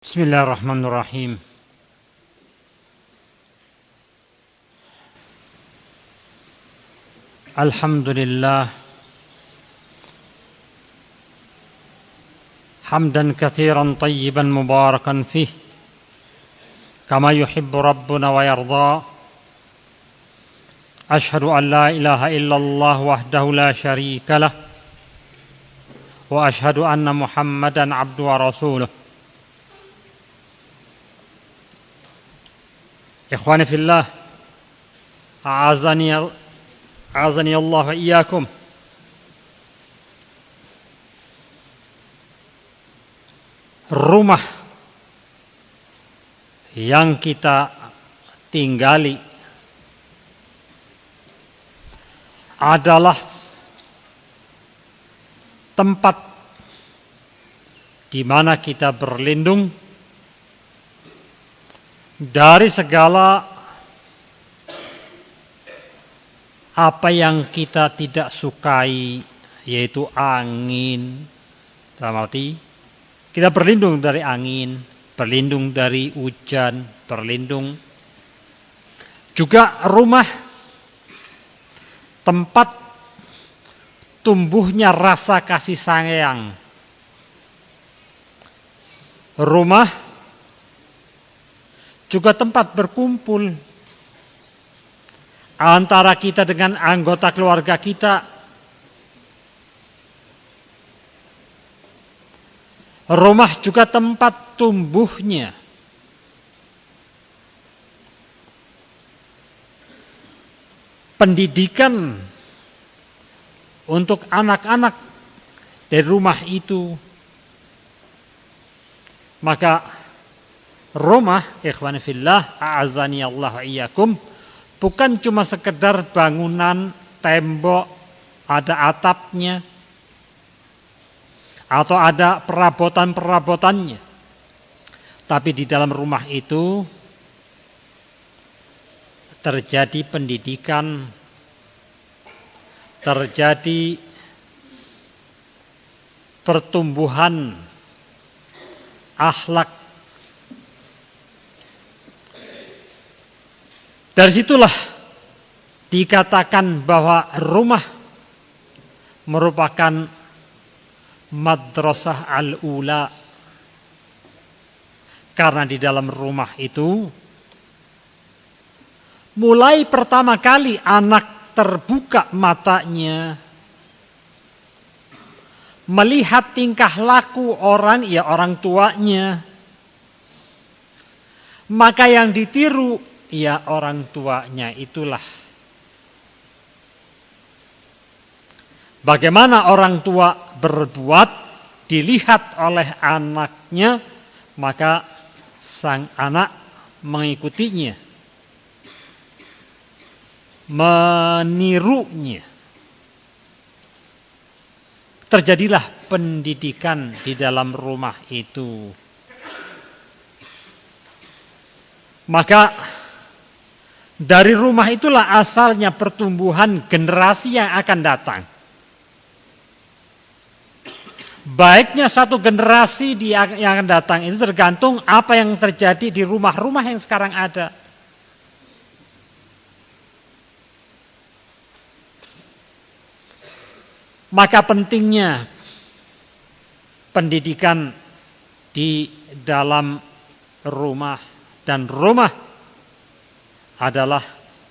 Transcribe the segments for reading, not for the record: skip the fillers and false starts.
Bismillahirrahmanirrahim. Alhamdulillah hamdan katsiran tayyiban mubarakan fih kama yuhibbu rabbuna wa yarda. Ashhadu an la ilaha illallah wahdahu la syarika lah wa ashhadu anna Muhammadan abduhu wa rasuluh. Ikhwani fillah, a'azani Allah wa iyyakum. Rumah yang kita tinggali adalah tempat di mana kita berlindung dari segala apa yang kita tidak sukai, yaitu angin. Dalam arti kita berlindung dari angin, berlindung dari hujan, berlindung juga rumah tempat tumbuhnya rasa kasih sayang. Rumah juga tempat berkumpul antara kita dengan anggota keluarga kita. Rumah juga tempat tumbuhnya pendidikan untuk anak-anak dari rumah itu. Maka rumah, ikhwan fillah, a'azani Allah wa iyyakum, bukan cuma sekedar bangunan, tembok, ada atapnya, atau ada perabotan-perabotannya. Tapi di dalam rumah itu terjadi pendidikan, terjadi pertumbuhan akhlak. Dari situlah dikatakan bahwa rumah merupakan madrasah al-ula. Karena di dalam rumah itu mulai pertama kali anak terbuka matanya melihat tingkah laku orang tuanya. Maka yang ditiru orang tuanya itulah. Bagaimana orang tua berbuat dilihat oleh anaknya, maka sang anak mengikutinya, menirunya. Terjadilah pendidikan di dalam rumah itu. Maka dari rumah itulah asalnya pertumbuhan generasi yang akan datang. Baiknya satu generasi yang akan datang itu tergantung apa yang terjadi di rumah-rumah yang sekarang ada. Maka pentingnya pendidikan di dalam rumah, dan rumah adalah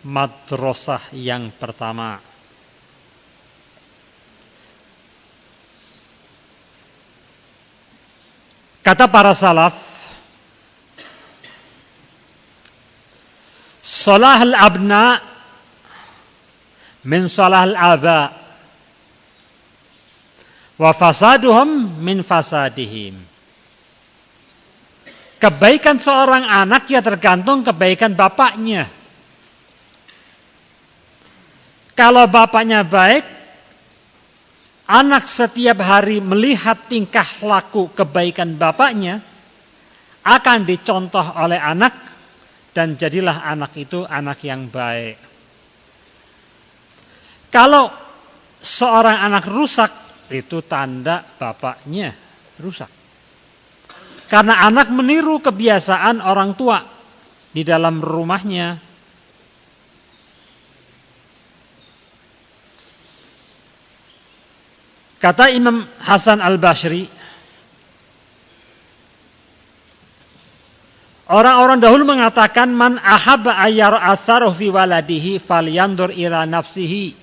madrasah yang pertama. Kata para salaf, salahul abna min salahul aba wa fasaduhum min fasadihim. Kebaikan seorang anak ya tergantung kebaikan bapaknya. Kalau bapaknya baik, anak setiap hari melihat tingkah laku kebaikan bapaknya, akan dicontoh oleh anak, dan jadilah anak itu anak yang baik. Kalau seorang anak rusak, itu tanda bapaknya rusak. Karena anak meniru kebiasaan orang tua di dalam rumahnya. Kata Imam Hasan Al-Basri, orang-orang dahulu mengatakan man ahabba ayyara atharuhu fi waladihi falyandur ila nafsihi.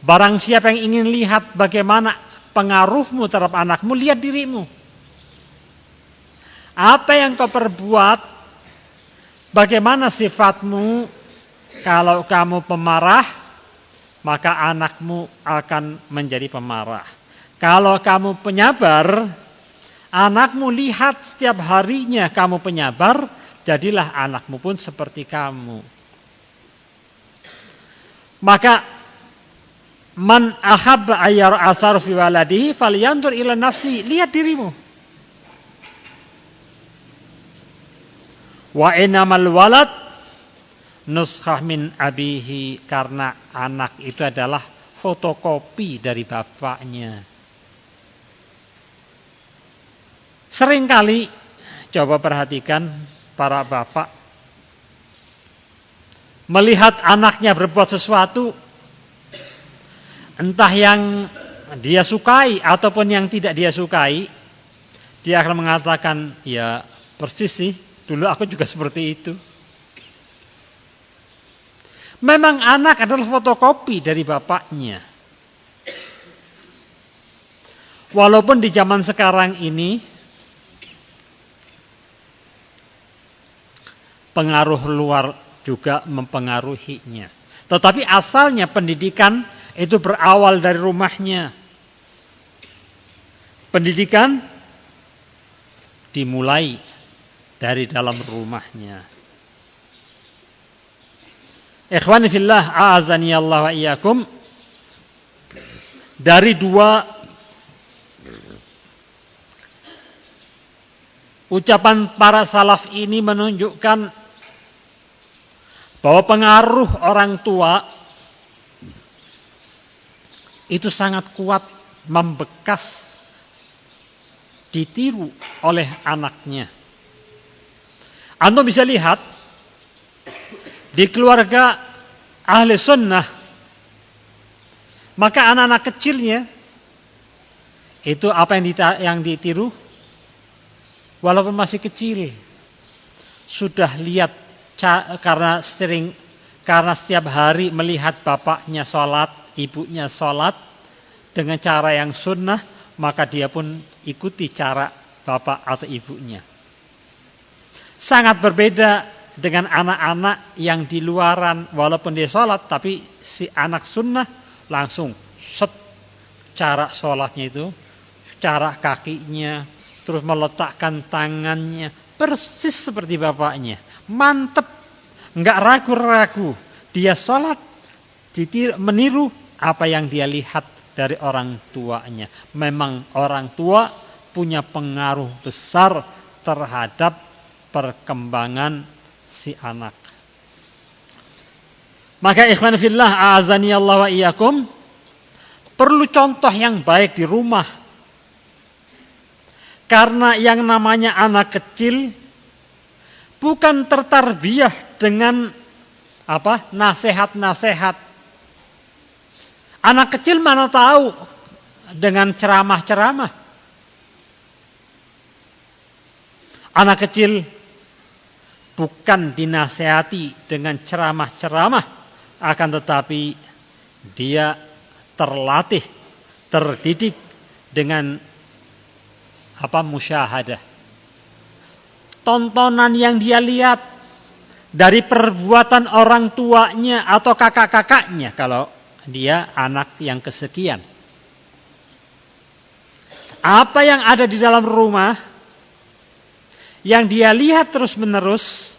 Barang siapa yang ingin lihat bagaimana pengaruhmu terhadap anakmu, lihat dirimu. Apa yang kau perbuat, bagaimana sifatmu. Kalau kamu pemarah, maka anakmu akan menjadi pemarah. Kalau kamu penyabar, anakmu lihat setiap harinya kamu penyabar, jadilah anakmu pun seperti kamu. Maka man ahabba ayyara athar fi waladihi falyandur ila nafsi, lihat dirimu. Wa innamal walad nuskhah min abihi, karena anak itu adalah fotokopi dari bapaknya. Seringkali coba perhatikan para bapak melihat anaknya berbuat sesuatu, entah yang dia sukai ataupun yang tidak dia sukai, dia akan mengatakan, ya persis sih, dulu aku juga seperti itu. Memang anak adalah fotokopi dari bapaknya. Walaupun di zaman sekarang ini pengaruh luar juga mempengaruhinya. Tetapi asalnya pendidikan itu berawal dari rumahnya. Pendidikan dimulai dari dalam rumahnya. Ikhwani fillah, a'azani Allah wa iyyakum. Dari dua ucapan para salaf ini menunjukkan bahwa pengaruh orang tua itu sangat kuat, membekas, ditiru oleh anaknya. Anda bisa lihat di keluarga ahli sunnah, maka anak-anak kecilnya itu apa yang ditiru, walaupun masih kecil, sudah lihat karena setiap hari melihat bapaknya sholat, ibunya sholat dengan cara yang sunnah, maka dia pun ikuti cara bapak atau ibunya. Sangat berbeda dengan anak-anak yang di luaran, walaupun dia sholat, tapi si anak sunnah langsung cara sholatnya itu, cara kakinya, terus meletakkan tangannya persis seperti bapaknya, mantep, nggak ragu-ragu, dia sholat meniru apa yang dia lihat dari orang tuanya. Memang orang tua punya pengaruh besar terhadap perkembangan si anak. Maka ikhwan fillah, a'azani Allah wa iyyakum, perlu contoh yang baik di rumah. Karena yang namanya anak kecil bukan tertarbiyah dengan nasihat-nasihat. Anak kecil mana tahu dengan ceramah-ceramah. Anak kecil bukan dinasehati dengan ceramah-ceramah, akan tetapi dia terlatih, terdidik dengan musyahadah. Tontonan yang dia lihat dari perbuatan orang tuanya atau kakak-kakaknya kalau dia anak yang kesekian. Apa yang ada di dalam rumah yang dia lihat terus-menerus,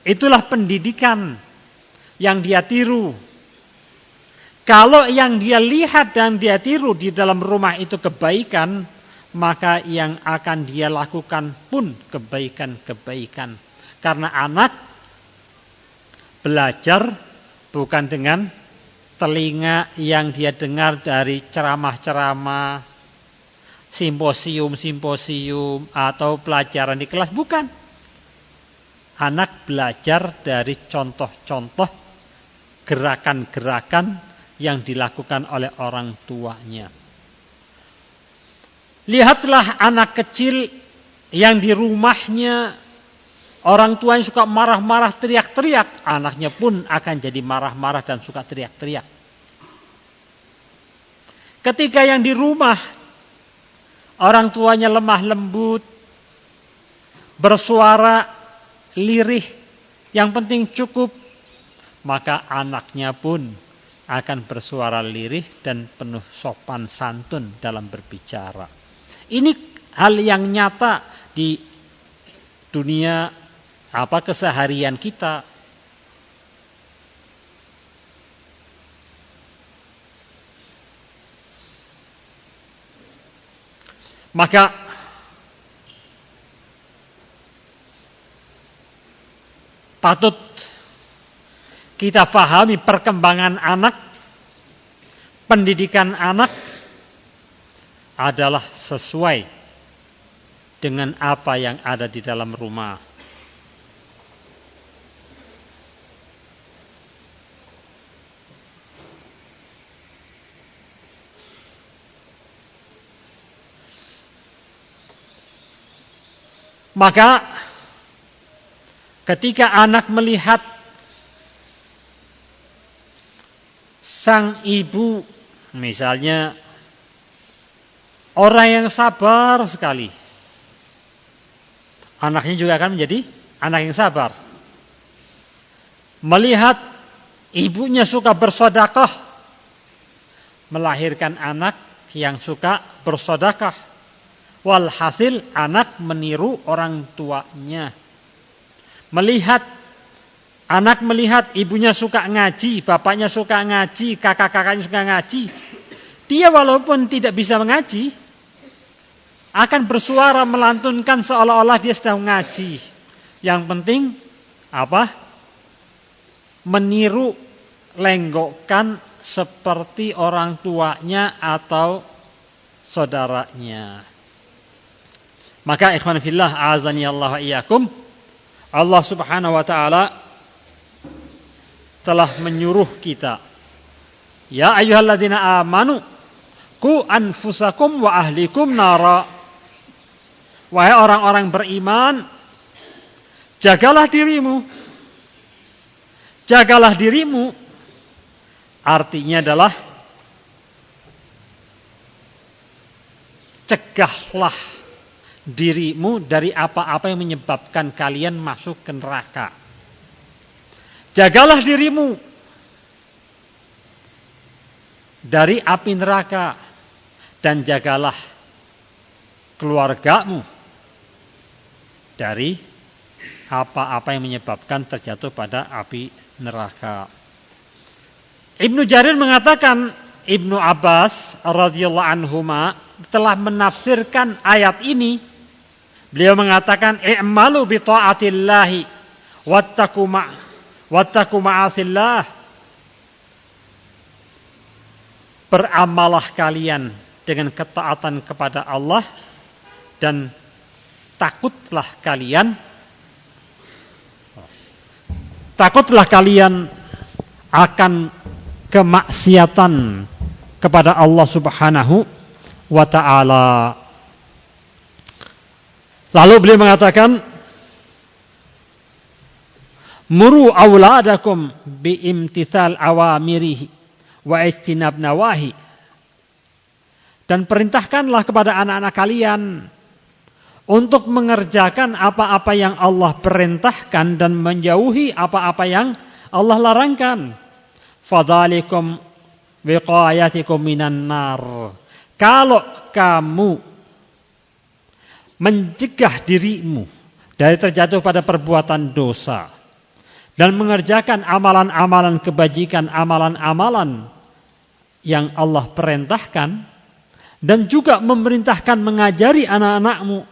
itulah pendidikan yang dia tiru. Kalau yang dia lihat dan dia tiru di dalam rumah itu kebaikan, maka yang akan dia lakukan pun kebaikan-kebaikan. Karena anak belajar bukan dengan telinga yang dia dengar dari ceramah-ceramah, simposium atau pelajaran di kelas, bukan. Anak belajar dari contoh-contoh gerakan-gerakan yang dilakukan oleh orang tuanya. Lihatlah anak kecil yang di rumahnya orang tuanya suka marah-marah, teriak-teriak, anaknya pun akan jadi marah-marah dan suka teriak-teriak. Ketika yang di rumah orang tuanya lemah lembut, bersuara lirih, yang penting cukup, maka anaknya pun akan bersuara lirih dan penuh sopan santun dalam berbicara. Ini hal yang nyata di dunia keseharian kita. Maka patut kita fahami perkembangan anak, pendidikan anak adalah sesuai dengan apa yang ada di dalam rumah. Maka ketika anak melihat sang ibu, misalnya orang yang sabar sekali, anaknya juga akan menjadi anak yang sabar. Melihat ibunya suka bersedekah, melahirkan anak yang suka bersedekah. Walhasil anak meniru orang tuanya. Anak melihat ibunya suka ngaji, bapaknya suka ngaji, kakak-kakaknya suka ngaji. Dia walaupun tidak bisa mengaji, akan bersuara melantunkan seolah-olah dia sedang ngaji. Yang penting meniru, lenggokkan seperti orang tuanya atau saudaranya. Maka ikhwan fillah, azani Allah wa iyyakum, Allah Subhanahu wa taala telah menyuruh kita, ya ayyuhalladzina amanu qu anfusakum wa ahlikum nara. Wahai orang-orang beriman, jagalah dirimu. Jagalah dirimu artinya adalah cegahlah dirimu dari apa-apa yang menyebabkan kalian masuk ke neraka. Jagalah dirimu dari api neraka dan jagalah keluargamu dari apa-apa yang menyebabkan terjatuh pada api neraka. Ibnu Jarir mengatakan, Ibnu Abbas radhiyallahu anhuma telah menafsirkan ayat ini. Beliau mengatakan, i'malu bi ta'atillahi wattaqu ma'asillah. Beramalah kalian dengan ketaatan kepada Allah dan takutlah kalian akan kemaksiatan kepada Allah Subhanahu wa ta'ala. Lalu beliau mengatakan, muru auladakum biimtithal awamirihi wa ijtinab nawahi. Dan perintahkanlah kepada anak-anak kalian untuk mengerjakan apa-apa yang Allah perintahkan dan menjauhi apa-apa yang Allah larangkan. Fadhalikum wiqayatikum minan nar. Kalau kamu mencegah dirimu dari terjatuh pada perbuatan dosa dan mengerjakan amalan-amalan kebajikan, amalan-amalan yang Allah perintahkan, dan juga memerintahkan mengajari anak-anakmu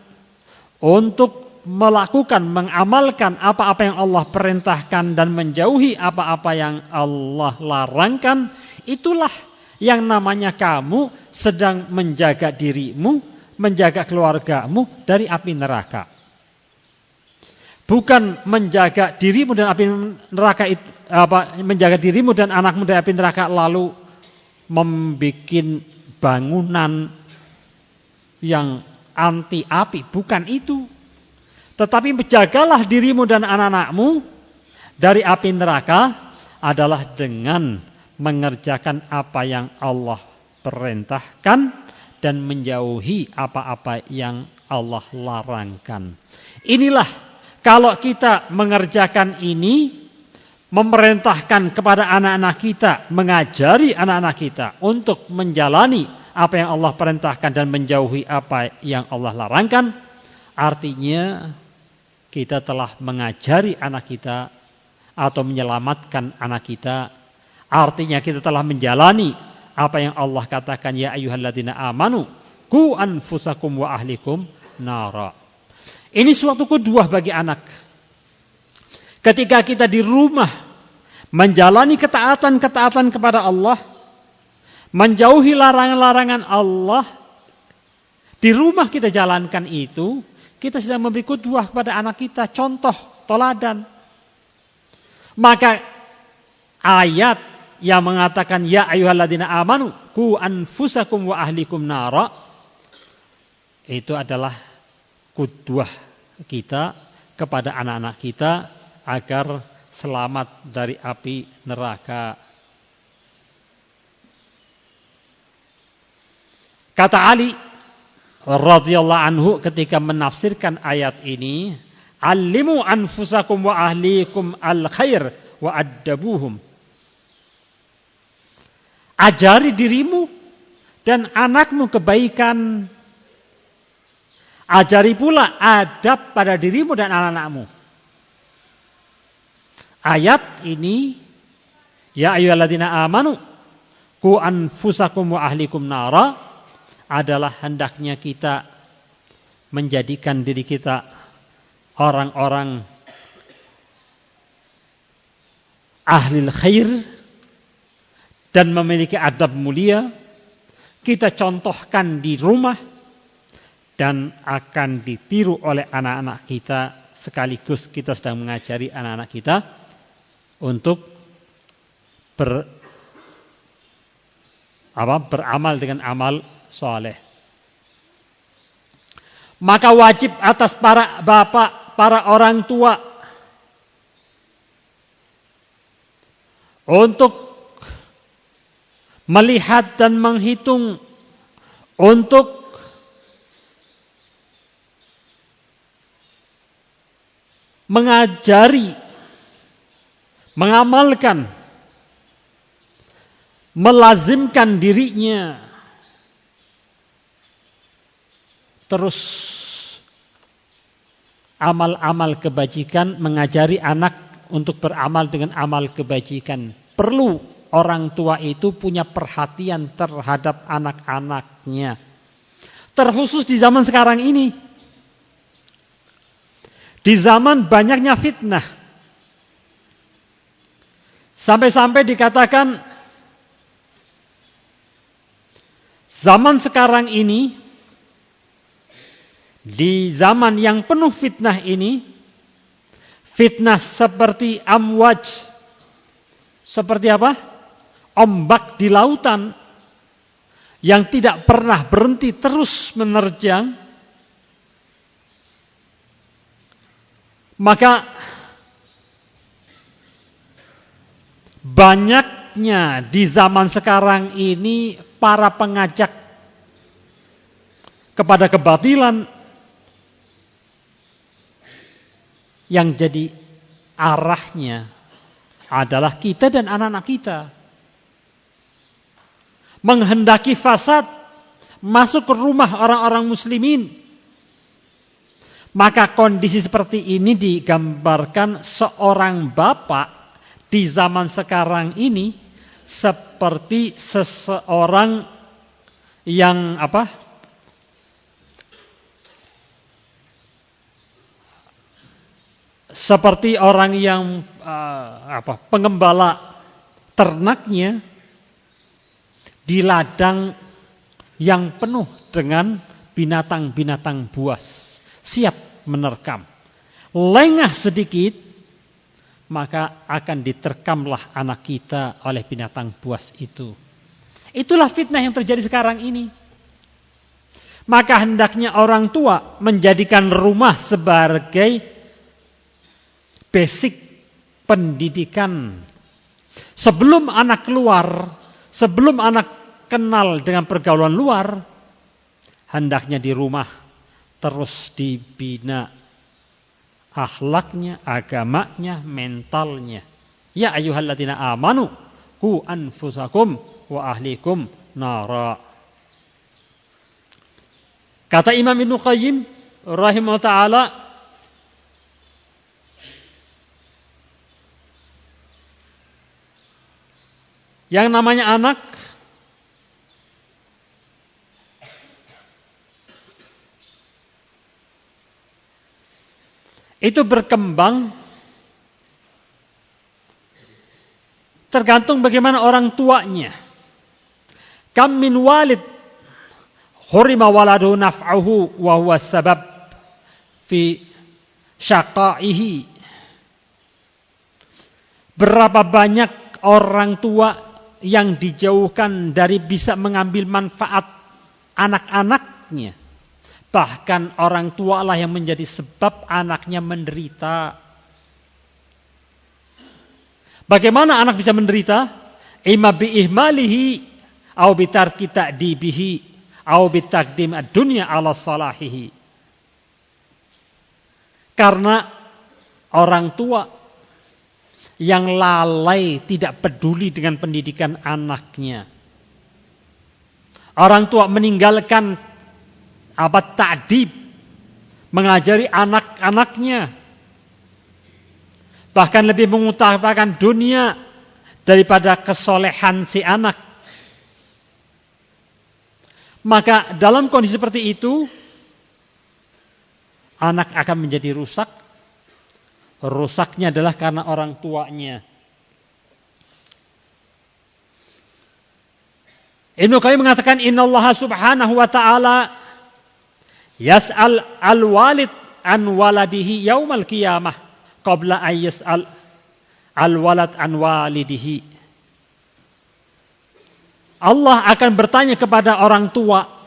untuk melakukan, mengamalkan apa-apa yang Allah perintahkan dan menjauhi apa-apa yang Allah larangkan, itulah yang namanya kamu sedang menjaga dirimu menjaga keluargamu dari api neraka. Bukan menjaga dirimu dan api neraka itu, menjaga dirimu dan anakmu dari api neraka lalu membuat bangunan yang anti api, bukan itu. Tetapi menjagalah dirimu dan anak-anakmu dari api neraka adalah dengan mengerjakan apa yang Allah perintahkan dan menjauhi apa-apa yang Allah larangkan. Inilah kalau kita mengerjakan ini, memerintahkan kepada anak-anak kita, mengajari anak-anak kita untuk menjalani apa yang Allah perintahkan dan menjauhi apa yang Allah larangkan, artinya kita telah mengajari anak kita atau menyelamatkan anak kita. Artinya kita telah menjalani apa yang Allah katakan, ya ayyuhalladzina amanu qu anfusakum wa ahlikum nara. Ini suatu kedua bagi anak. Ketika kita di rumah menjalani ketaatan-ketaatan kepada Allah, menjauhi larangan-larangan Allah, di rumah kita jalankan itu, kita sedang memberi kedua kepada anak kita, contoh, teladan. Maka ayat yang mengatakan ya ayyuhalladzina amanu qu anfusakum wa ahlikum nara, itu adalah qudwah kita kepada anak-anak kita agar selamat dari api neraka. Kata Ali radhiyallahu anhu ketika menafsirkan ayat ini, allimu anfusakum wa ahlikum al-khair wa addabuhum. Ajari dirimu dan anakmu kebaikan. Ajari pula adab pada dirimu dan anak-anakmu. Ayat ini, ya ayyuhalladzina amanu qu anfusakum wa ahlikum nara, adalah hendaknya kita menjadikan diri kita orang-orang ahlil khair dan memiliki adab mulia. Kita contohkan di rumah dan akan ditiru oleh anak-anak kita, sekaligus kita sedang mengajari anak-anak kita untuk beramal dengan amal soleh. Maka wajib atas para bapak, para orang tua untuk melihat dan menghitung, untuk mengajari, mengamalkan, melazimkan dirinya terus amal-amal kebajikan, mengajari anak untuk beramal dengan amal kebajikan. Perlu orang tua itu punya perhatian terhadap anak-anaknya. Terkhusus di zaman sekarang ini. Di zaman banyaknya fitnah. Sampai-sampai dikatakan zaman sekarang ini, di zaman yang penuh fitnah ini, fitnah seperti amwaj, seperti apa? Ombak di lautan yang tidak pernah berhenti, terus menerjang. Maka banyaknya di zaman sekarang ini para pengajak kepada kebatilan yang jadi arahnya adalah kita dan anak-anak kita. Menghendaki fasad masuk ke rumah orang-orang muslimin. Maka kondisi seperti ini digambarkan seorang bapak di zaman sekarang ini seperti seseorang yang seperti orang yang pengembala ternaknya di ladang yang penuh dengan binatang-binatang buas, siap menerkam. Lengah sedikit, maka akan diterkamlah anak kita oleh binatang buas itu. Itulah fitnah yang terjadi sekarang ini. Maka hendaknya orang tua menjadikan rumah sebagai basic pendidikan. Sebelum anak keluar, sebelum anak kenal dengan pergaulan luar, hendaknya di rumah terus dibina akhlaknya, agamanya, mentalnya. Ya ayyuhalladzina amanu qu anfusakum wa ahlikum nara. Kata Imam Ibnu Qayyim rahimahullah ta'ala, yang namanya anak itu berkembang tergantung bagaimana orang tuanya. Kam min walid hurima waladu naf'uhu wa huwa sabab fi syaqaihi. Berapa banyak orang tua yang dijauhkan dari bisa mengambil manfaat anak-anaknya. Bahkan orang tua lah yang menjadi sebab anaknya menderita. Bagaimana anak bisa menderita? Imma bi ihmalihi au bi tarki ta'dibihi au bi taqdim ad-dunya ala salahihi. Karena orang tua yang lalai, tidak peduli dengan pendidikan anaknya. Orang tua meninggalkan ta'dib, mengajari anak-anaknya. Bahkan lebih mengutamakan dunia daripada kesolehan si anak. Maka dalam kondisi seperti itu, anak akan menjadi rusak. Rusaknya adalah karena orang tuanya. Ibnu Qayyim mengatakan, innallaha subhanahu wa ta'ala yas'al al-walid an waladihi yaumal qiyamah qabla an yas'al al-walad an walidihi. Allah akan bertanya kepada orang tua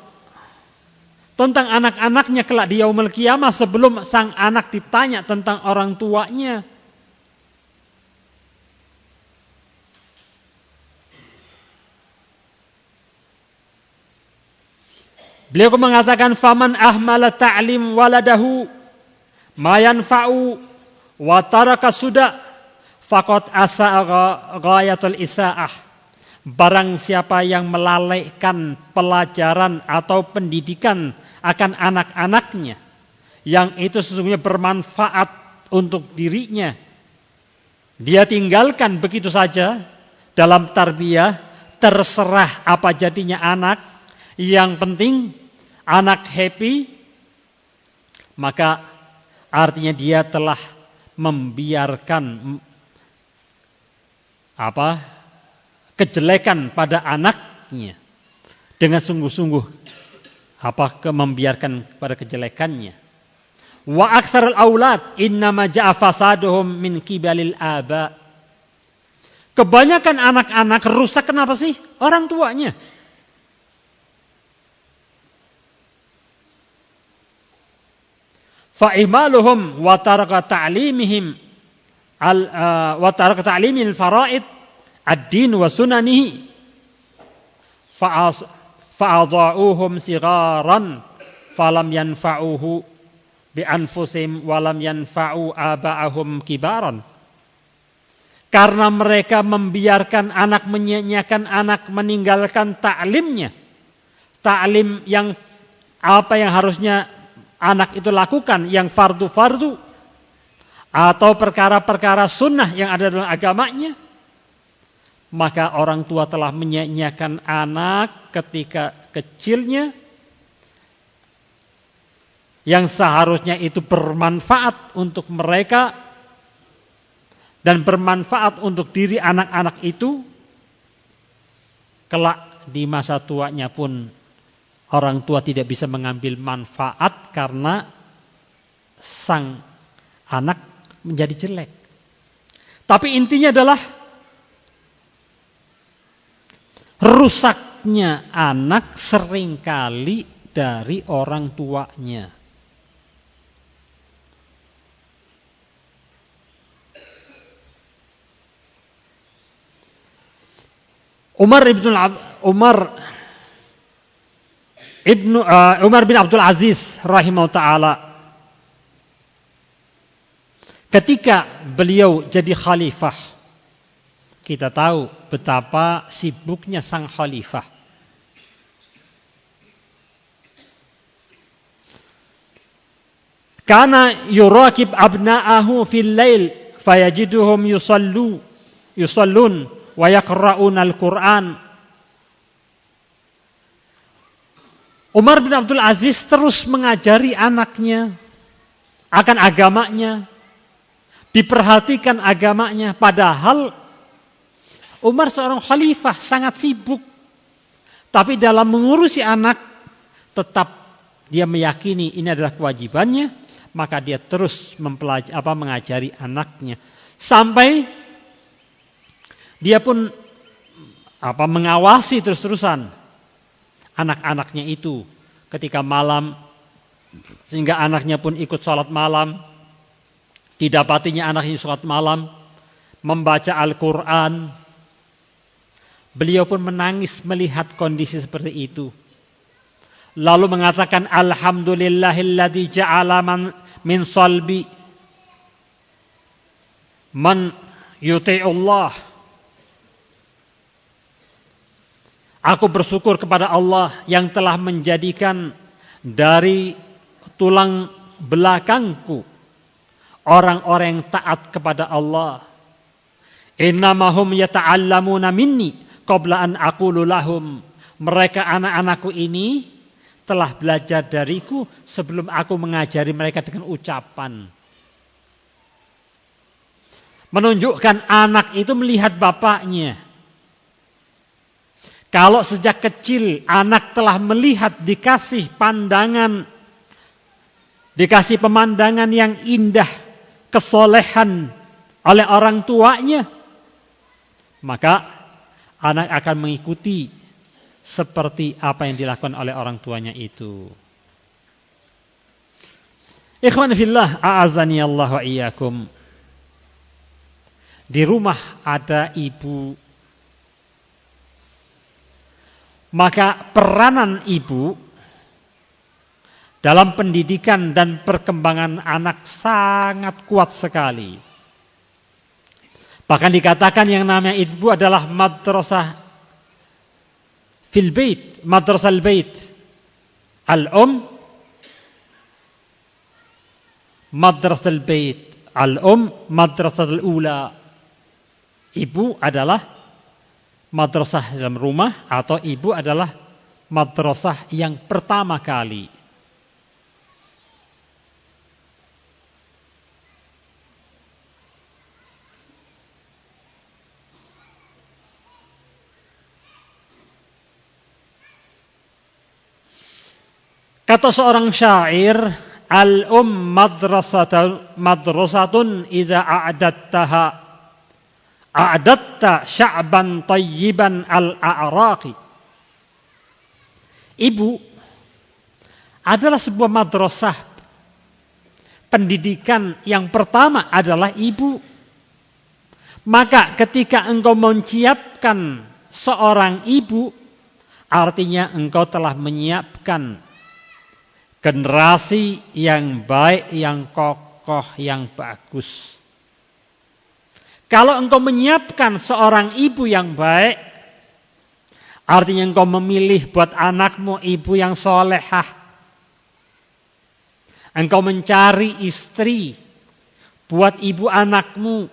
tentang anak-anaknya kelak di yaumul qiyamah sebelum sang anak ditanya tentang orang tuanya. Beliau mengatakan faman ahmala ta'lim waladahu ma yanfa'u wa taraka suda faqad asa'a ghayatul isaah. Barang siapa yang melalaikan pelajaran atau pendidikan akan anak-anaknya yang itu sesungguhnya bermanfaat untuk dirinya, dia tinggalkan begitu saja dalam tarbiyah, terserah apa jadinya anak, yang penting anak happy, maka artinya dia telah membiarkan kejelekan pada anaknya dengan sungguh-sungguh membiarkan pada kejelekannya. Wa aktsarul aulad innama ja'a fasaduhum min qibalil aba. Kebanyakan anak-anak rusak kenapa sih? Orang tuanya. Fa imaluhum wa taraka ta'limihim wa taraka ta'limil faraid ad-din wa sunanihi fa'adha'uhum sigharan falam yanfa'uhu bi anfusihim wa lam yanfa'u aba'ahum kibaran. Karena mereka membiarkan anak, menyia-nyiakan anak, meninggalkan taklimnya. Taklim yang apa yang harusnya anak itu lakukan, yang fardu-fardu atau perkara-perkara sunnah yang ada dalam agamanya. Maka orang tua telah menyia-nyiakan anak ketika kecilnya yang seharusnya itu bermanfaat untuk mereka dan bermanfaat untuk diri anak-anak itu, kelak di masa tuanya pun orang tua tidak bisa mengambil manfaat karena sang anak menjadi jelek. Tapi intinya adalah rusaknya anak seringkali dari orang tuanya. Umar bin Abdul Aziz rahimahullah ta'ala, ketika beliau jadi khalifah, kita tahu betapa sibuknya sang khalifah. Kana yurakib abna'ahu fil lail fayajiduhum yusallun wa yaqra'una al-Qur'an. Umar bin Abdul Aziz terus mengajari anaknya akan agamanya, diperhatikan agamanya, padahal Umar seorang khalifah sangat sibuk. Tapi dalam mengurusi anak tetap dia meyakini ini adalah kewajibannya, maka dia terus mengajari anaknya sampai dia pun mengawasi terus-terusan anak-anaknya itu ketika malam, sehingga anaknya pun ikut sholat malam. Didapatinya anaknya sholat malam, membaca Al-Quran. Beliau pun menangis melihat kondisi seperti itu. Lalu mengatakan, Alhamdulillahilladzi ja'ala min salbi man yuti'ullah. Aku bersyukur kepada Allah yang telah menjadikan dari tulang belakangku orang-orang yang taat kepada Allah. Innamahum yata'allamuna minni qabla an aqulu lahum. Mereka anak-anakku ini telah belajar dariku sebelum aku mengajari mereka dengan ucapan. Menunjukkan anak itu melihat bapaknya. Kalau sejak kecil anak telah melihat dikasih pandangan, dikasih pemandangan yang indah, kesolehan oleh orang tuanya, maka anak akan mengikuti seperti apa yang dilakukan oleh orang tuanya itu. Ikhwan fillah, a'azani Allah wa iyyakum. Di rumah ada ibu, maka peranan ibu dalam pendidikan dan perkembangan anak sangat kuat sekali. Bahkan dikatakan yang namanya ibu adalah madrasah fil bait, madrasah al-bait. Al-um madrasah al-bait, al-um madrasah al-ula. Ibu adalah madrasah dalam rumah, atau ibu adalah madrasah yang pertama kali. Kata seorang syair, al-um madrasatun idza a'adatta sya'ban tayyiban al-a'raqi. Ibu adalah sebuah madrasah. Pendidikan yang pertama adalah ibu. Maka ketika engkau menyiapkan seorang ibu, artinya engkau telah menyiapkan generasi yang baik, yang kokoh, yang bagus. Kalau engkau menyiapkan seorang ibu yang baik, artinya engkau memilih buat anakmu ibu yang solehah. Engkau mencari istri buat ibu anakmu.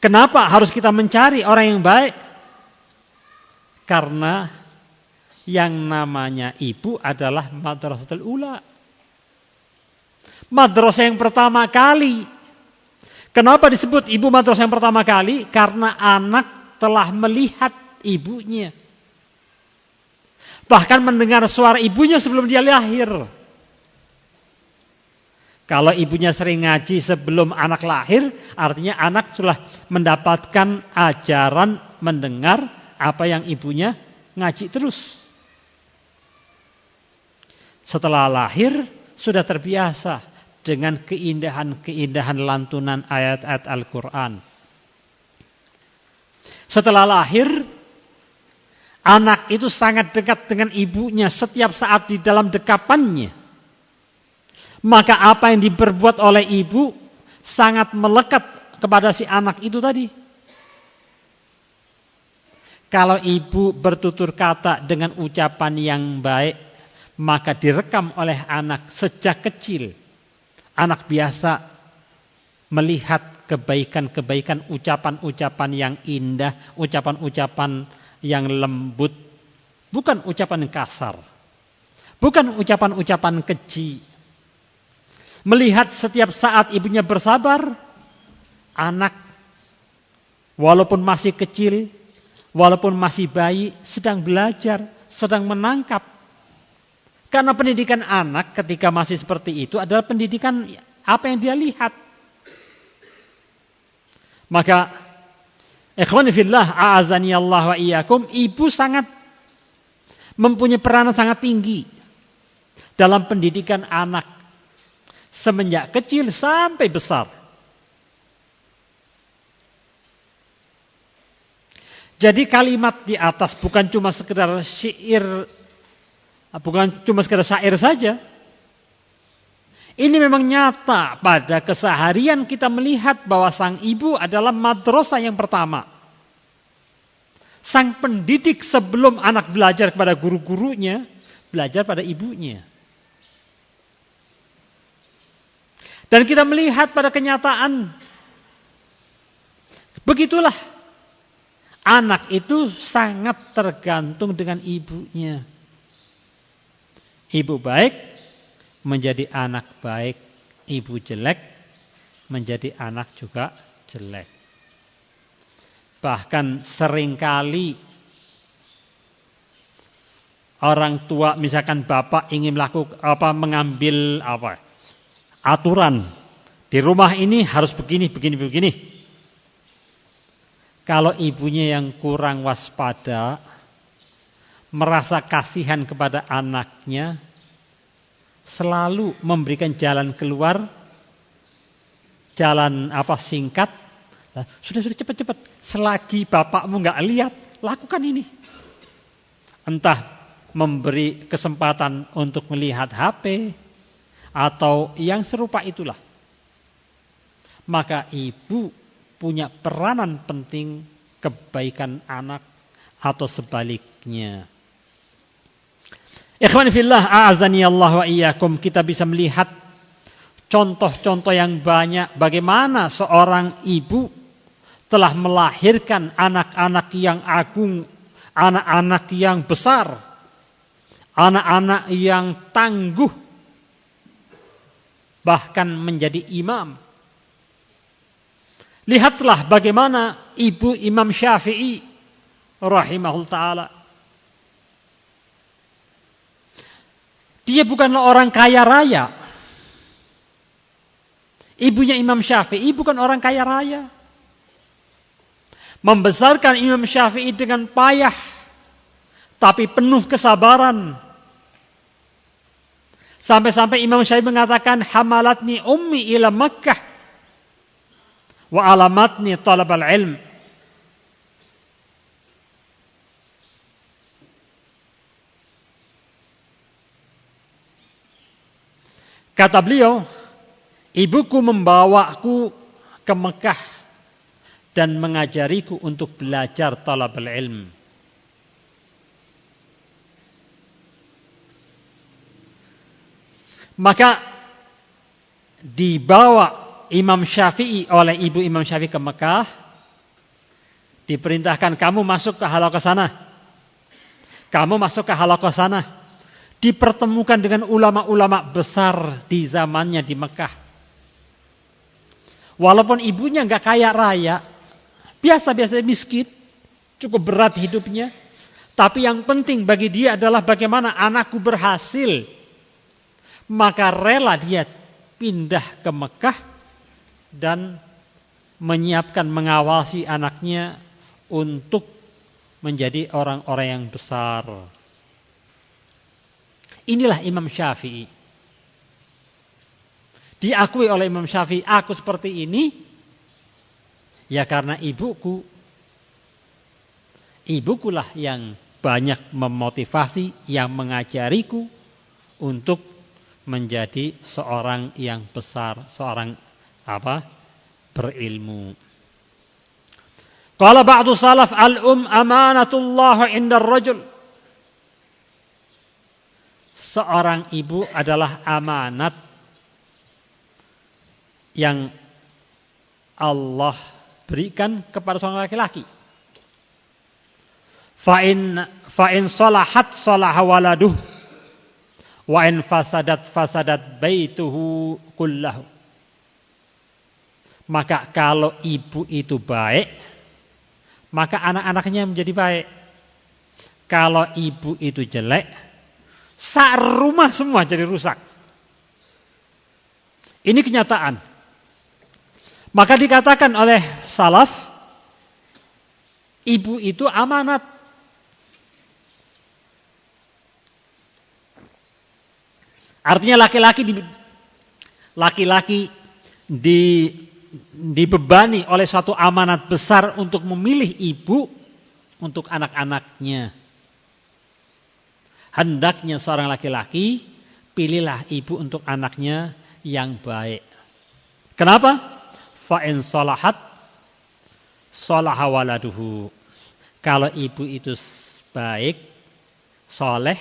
Kenapa harus kita mencari orang yang baik? Karena yang namanya ibu adalah madrasatul ula. Madrasah yang pertama kali. Kenapa disebut ibu madrasah yang pertama kali? Karena anak telah melihat ibunya. Bahkan mendengar suara ibunya sebelum dia lahir. Kalau ibunya sering ngaji sebelum anak lahir, artinya anak sudah mendapatkan ajaran mendengar apa yang ibunya ngaji terus. Setelah lahir, sudah terbiasa dengan keindahan-keindahan lantunan ayat-ayat Al-Quran. Setelah lahir, anak itu sangat dekat dengan ibunya setiap saat di dalam dekapannya. Maka apa yang diperbuat oleh ibu sangat melekat kepada si anak itu tadi. Kalau ibu bertutur kata dengan ucapan yang baik, maka direkam oleh anak sejak kecil. Anak biasa melihat kebaikan-kebaikan, ucapan-ucapan yang indah, ucapan-ucapan yang lembut, bukan ucapan yang kasar, bukan ucapan-ucapan keji. Melihat setiap saat ibunya bersabar, anak walaupun masih kecil, walaupun masih bayi, sedang belajar, sedang menangkap. Karena pendidikan anak ketika masih seperti itu adalah pendidikan apa yang dia lihat. Maka ikhwani fillah, a'azani Allah wa iyyakum, ibu sangat mempunyai peranan sangat tinggi dalam pendidikan anak semenjak kecil sampai besar. Jadi kalimat di atas bukan cuma sekedar syair, bukan cuma sekedar syair saja. Ini memang nyata pada keseharian kita melihat bahwa sang ibu adalah madrasah yang pertama. Sang pendidik sebelum anak belajar kepada guru-gurunya, belajar pada ibunya. Dan kita melihat pada kenyataan, begitulah anak itu sangat tergantung dengan ibunya. Ibu baik menjadi anak baik, ibu jelek menjadi anak juga jelek. Bahkan seringkali orang tua, misalkan bapak ingin mengambil aturan di rumah ini harus begini. Kalau ibunya yang kurang waspada, merasa kasihan kepada anaknya, selalu memberikan jalan keluar, jalan singkat. Sudah cepat. Selagi bapakmu nggak lihat, lakukan ini. Entah memberi kesempatan untuk melihat HP, atau yang serupa itulah. Maka ibu punya peranan penting kebaikan anak atau sebaliknya. Ikhwan fillah, a'azani Allah wa iyyakum, kita bisa melihat contoh-contoh yang banyak bagaimana seorang ibu telah melahirkan anak-anak yang agung, anak-anak yang besar, anak-anak yang tangguh, bahkan menjadi imam. Lihatlah bagaimana ibu Imam Syafi'i rahimahullah ta'ala. Dia bukanlah orang kaya raya. Ibunya Imam Syafi'i bukan orang kaya raya. Membesarkan Imam Syafi'i dengan payah, tapi penuh kesabaran. Sampai-sampai Imam Syafi'i mengatakan, hamalatni ummi ila Makkah wa alamatni talabal ilm. Kata beliau, ibuku membawaku ke Mekah dan mengajariku untuk belajar talabal ilm. Maka dibawa Imam Syafi'i oleh ibu Imam Syafi'i ke Mekah, diperintahkan kamu masuk ke halaqah sana. Kamu masuk ke halaqah sana. Dipertemukan dengan ulama-ulama besar di zamannya di Mekah. Walaupun ibunya enggak kaya raya, biasa-biasa miskin, cukup berat hidupnya, Tapi yang penting bagi dia adalah bagaimana anakku berhasil. Maka rela dia pindah ke Mekah dan menyiapkan, mengawasi anaknya untuk menjadi orang-orang yang besar. Inilah Imam Syafi'i. Diakui oleh Imam Syafi'i, aku seperti ini ya karena ibukulah yang banyak memotivasi, yang mengajariku untuk menjadi seorang yang besar, seorang berilmu. Qala ba'du salaf amanatullah 'inda ar-rajul. Seorang ibu adalah amanat yang Allah berikan kepada seorang laki-laki. Fa in salahat salaha waladuh wa in fasadat baituhu kullahu. Maka kalau ibu itu baik, maka anak-anaknya menjadi baik. Kalau ibu itu jelek, rumah semua jadi rusak. Ini kenyataan. Maka dikatakan oleh salaf, ibu itu amanat. Artinya laki-laki dibebani oleh suatu amanat besar untuk memilih ibu untuk anak-anaknya. Hendaknya seorang laki-laki pilihlah ibu untuk anaknya yang baik. Kenapa? Fa in salahat salaha waladuhu. Kalau ibu itu baik, soleh,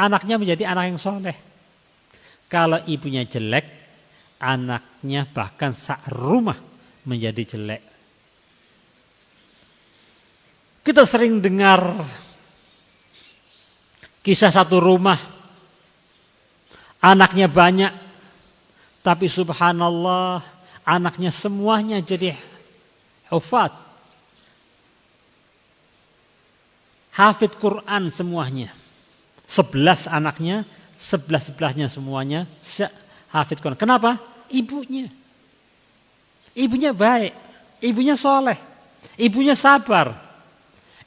anaknya menjadi anak yang soleh. Kalau ibunya jelek, anaknya bahkan rumah menjadi jelek. Kita sering dengar kisah satu rumah, anaknya banyak, tapi subhanallah, anaknya semuanya jadi hufat, hafid Quran semuanya. 11 anaknya, 11-11-nya semuanya hafid Quran. Kenapa? Ibunya. Ibunya baik, ibunya soleh, ibunya sabar,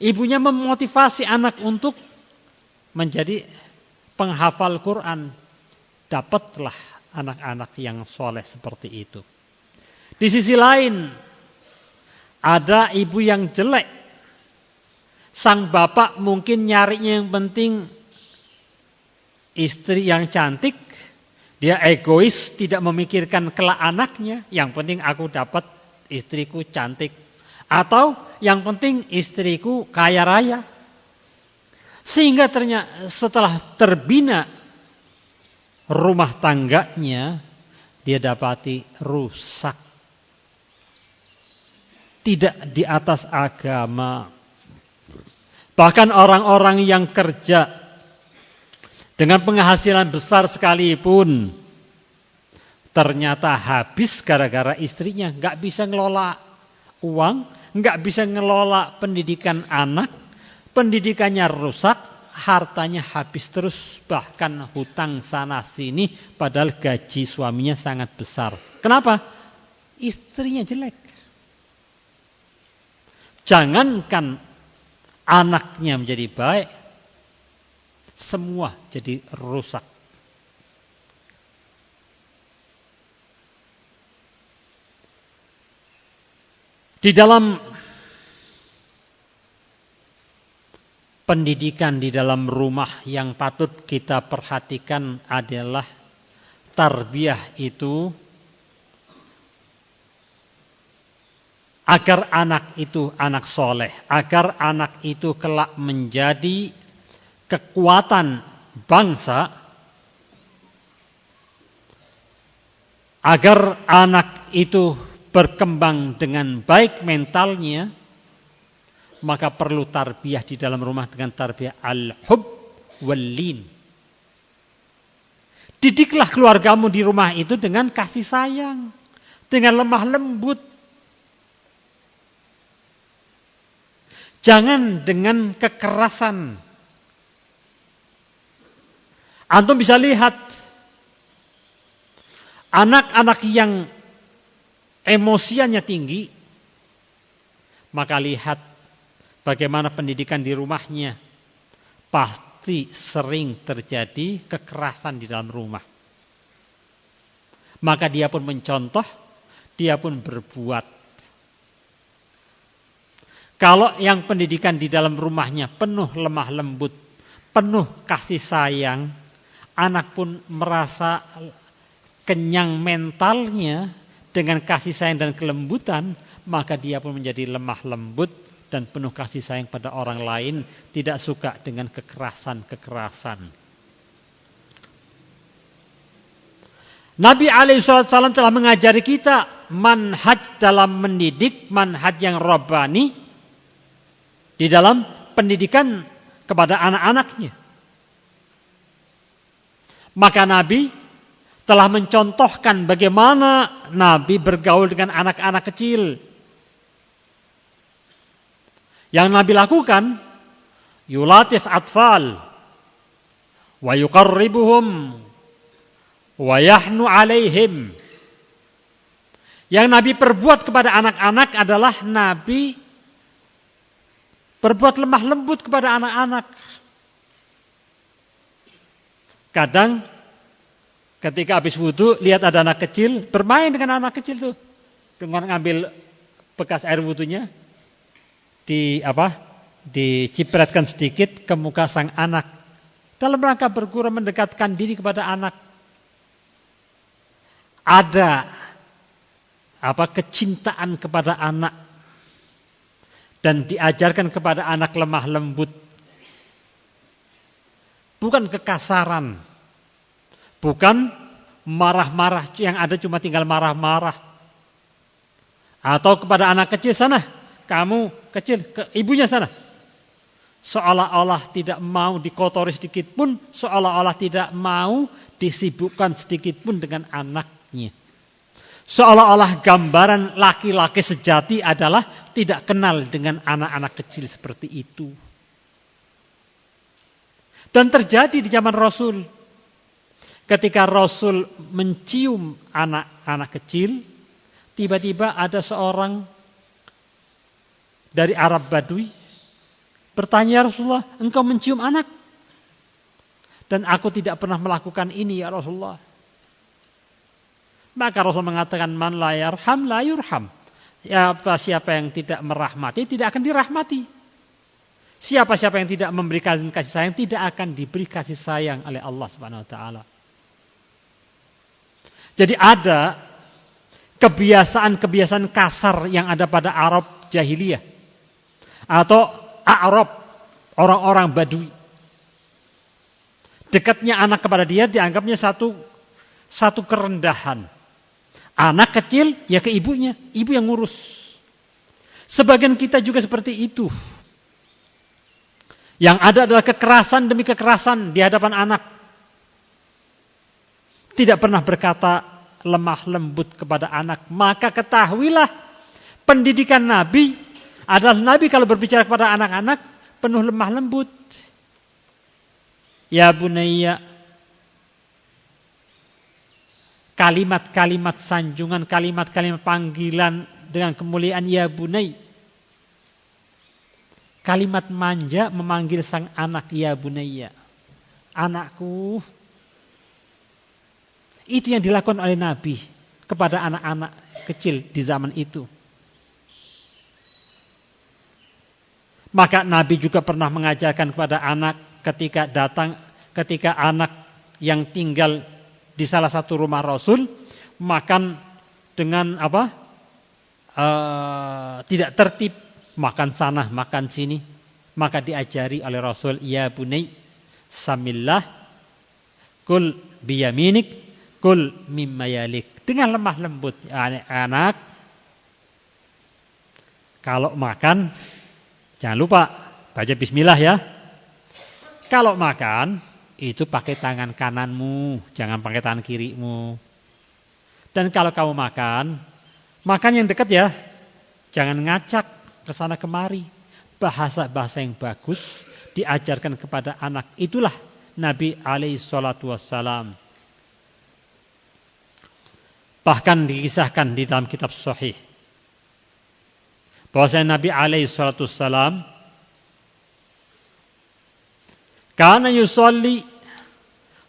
ibunya memotivasi anak untuk menjadi penghafal Quran. Dapatlah anak-anak yang soleh seperti itu. Di sisi lain, ada ibu yang jelek. Sang bapak mungkin nyarinya yang penting istri yang cantik. Dia egois, tidak memikirkan kelak anaknya. Yang penting aku dapat istriku cantik. Atau yang penting istriku kaya raya. Sehingga ternyata setelah terbina rumah tangganya, dia dapati rusak. Tidak di atas agama. Bahkan orang-orang yang kerja dengan penghasilan besar sekalipun, ternyata habis gara-gara istrinya. Gak bisa ngelola uang, gak bisa ngelola pendidikan anak, pendidikannya rusak, hartanya habis terus, bahkan hutang sana sini, padahal gaji suaminya sangat besar. Kenapa? Istrinya jelek. Jangankan anaknya menjadi baik, semua jadi rusak. Di dalam pendidikan di dalam rumah yang patut kita perhatikan adalah tarbiyah itu agar anak itu anak soleh, agar anak itu kelak menjadi kekuatan bangsa, agar anak itu berkembang dengan baik mentalnya, maka perlu tarbiyah di dalam rumah dengan tarbiyah al-hub wal-lin. Didiklah keluargamu di rumah itu dengan kasih sayang, dengan lemah lembut. Jangan dengan kekerasan. Antum bisa lihat anak-anak yang emosiannya tinggi, maka lihat bagaimana pendidikan di rumahnya. Pasti sering terjadi kekerasan di dalam rumah. Maka dia pun mencontoh, dia pun berbuat. Kalau yang pendidikan di dalam rumahnya penuh lemah lembut, penuh kasih sayang, anak pun merasa kenyang mentalnya dengan kasih sayang dan kelembutan, maka dia pun menjadi lemah lembut dan penuh kasih sayang pada orang lain, tidak suka dengan kekerasan-kekerasan. Nabi alaihissalam telah mengajari kita manhaj dalam mendidik, manhaj yang rabbani di dalam pendidikan kepada anak-anaknya. Maka Nabi telah mencontohkan bagaimana Nabi bergaul dengan anak-anak kecil. Yang Nabi lakukan, yulatif atfal, wa yuqarribuhum, wa yahnu alaihim. Yang Nabi perbuat kepada anak-anak adalah Nabi berbuat lemah lembut kepada anak-anak. Kadang ketika habis wudu, lihat ada anak kecil, bermain dengan anak kecil tuh. Dengan ngambil bekas air wudunya, dicipratkan sedikit ke muka sang anak. Dalam rangka bergurau mendekatkan diri kepada anak. Ada kecintaan kepada anak. Dan diajarkan kepada anak lemah lembut. Bukan kekasaran. Bukan marah-marah yang ada cuma tinggal marah-marah. Atau kepada anak kecil, sana, kamu kecil, ke ibunya sana. Seolah-olah tidak mau dikotori sedikit pun, seolah-olah tidak mau disibukkan sedikit pun dengan anaknya. Seolah-olah gambaran laki-laki sejati adalah tidak kenal dengan anak-anak kecil seperti itu. Dan terjadi di zaman Rasul. Ketika Rasul mencium anak-anak kecil, tiba-tiba ada seorang dari Arab Badui bertanya, "Ya Rasulullah, engkau mencium anak?" Dan aku tidak pernah melakukan ini ya Rasulullah. Maka Rasul mengatakan, "Man la yarham la yurham." Siapa yang tidak merahmati tidak akan dirahmati. Siapa-siapa yang tidak memberikan kasih sayang tidak akan diberi kasih sayang oleh Allah Subhanahu wa taala. Jadi ada kebiasaan-kebiasaan kasar yang ada pada Arab jahiliyah atau Arab, orang-orang Badui. Dekatnya anak kepada dia dianggapnya satu kerendahan. Anak kecil ya ke ibunya, ibu yang ngurus. Sebagian kita juga seperti itu. Yang ada adalah kekerasan demi kekerasan di hadapan anak. Tidak pernah berkata lemah lembut kepada anak. Maka ketahuilah pendidikan Nabi adalah Nabi kalau berbicara kepada anak-anak penuh lemah lembut. Ya bunayya. Kalimat-kalimat sanjungan, kalimat-kalimat panggilan dengan kemuliaan ya bunay. Kalimat manja memanggil sang anak ya bunayya. Anakku. Itu yang dilakukan oleh Nabi kepada anak-anak kecil di zaman itu. Maka Nabi juga pernah mengajarkan kepada anak ketika anak yang tinggal di salah satu rumah Rasul makan dengan tidak tertib, makan sana, makan sini, maka diajari oleh Rasul, ya bunai, samillah, kul biyaminik, kul mimma yalik. Dengan lemah lembut, anak, kalau makan jangan lupa baca bismillah ya. Kalau makan itu pakai tangan kananmu, jangan pakai tangan kirimu. Dan kalau kamu makan yang dekat ya. Jangan ngacak ke sana kemari. bahasa-bahasa yang bagus diajarkan kepada anak. Itulah Nabi alaihi salatu wassalam. Bahkan dikisahkan di dalam kitab Sahih bahwasanya Nabi alaihi salatu wassalam kana yusolli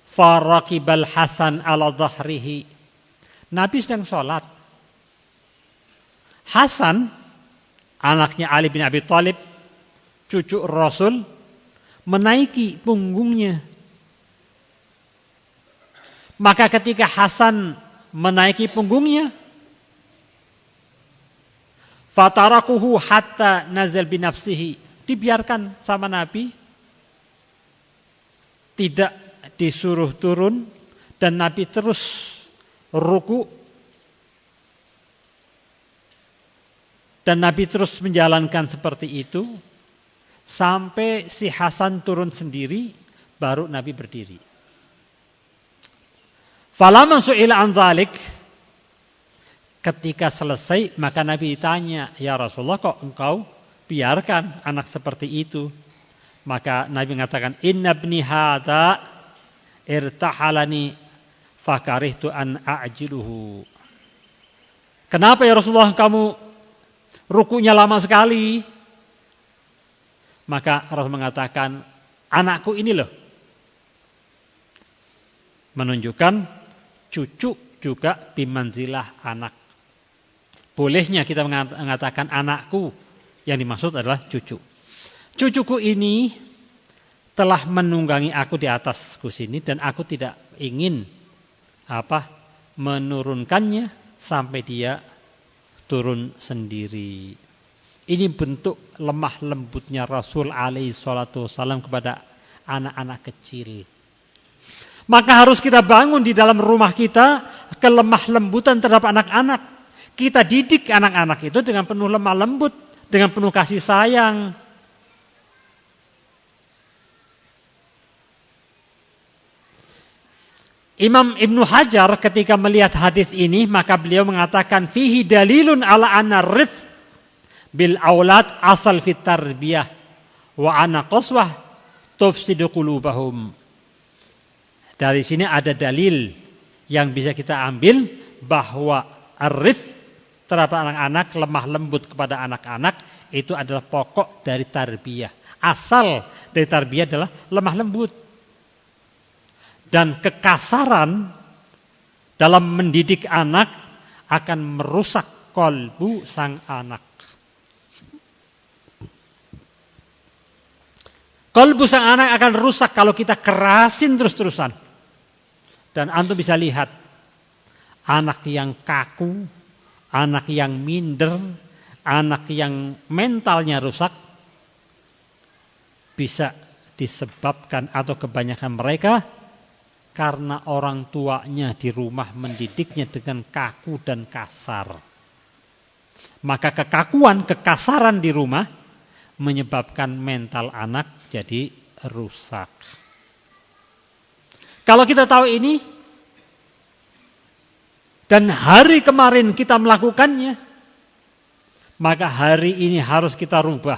farakibal Hasan ala dhahrihi. Nabi sedang sholat. Hasan, anaknya Ali bin Abi Thalib, cucu Rasul, menaiki punggungnya. Maka ketika Hasan menaiki punggungnya, fatarakuhu hatta nazal binafsihi, dibiarkan sama Nabi, tidak disuruh turun, dan Nabi terus ruku, dan Nabi terus menjalankan seperti itu sampai si Hasan turun sendiri, baru Nabi berdiri. Falamma su'ila an dzalik, ketika selesai maka Nabi ditanya, "Ya Rasulullah, kok engkau biarkan anak seperti itu?" Maka Nabi mengatakan, "Inna ibni hadza irtahalani fakarihtu an a'jiluhu." Kenapa ya Rasulullah kamu rukunya lama sekali? Maka Rasul mengatakan, anakku ini loh. Menunjukkan cucu juga bimanzilah anak. Bolehnya kita mengatakan anakku, yang dimaksud adalah cucu. Cucuku ini telah menunggangi aku di atas kursi ini, dan aku tidak ingin menurunkannya sampai dia turun sendiri. Ini bentuk lemah lembutnya Rasul alaihi salatu wassalam kepada anak-anak kecil. Maka harus kita bangun di dalam rumah kita kelemah lembutan terhadap anak-anak. Kita didik anak-anak itu dengan penuh lemah lembut, dengan penuh kasih sayang. Imam Ibnu Hajar ketika melihat hadis ini, maka beliau mengatakan fihi dalilun ala anna rifq bil aulad asal fit tarbiyah wa ana qaswah tufsidu qulubahum. Dari sini ada dalil yang bisa kita ambil bahwa ar-rifq terhadap anak-anak, lemah lembut kepada anak-anak itu adalah pokok dari tarbiyah. Asal dari tarbiyah adalah lemah lembut. Dan kekasaran dalam mendidik anak akan merusak kolbu sang anak. Kolbu sang anak akan rusak kalau kita kerasin terus-terusan. Dan antum bisa lihat anak yang kaku, anak yang minder, anak yang mentalnya rusak bisa disebabkan atau kebanyakan mereka karena orang tuanya di rumah mendidiknya dengan kaku dan kasar. Maka kekakuan, kekasaran di rumah menyebabkan mental anak jadi rusak. Kalau kita tahu ini, dan hari kemarin kita melakukannya, maka hari ini harus kita rubah.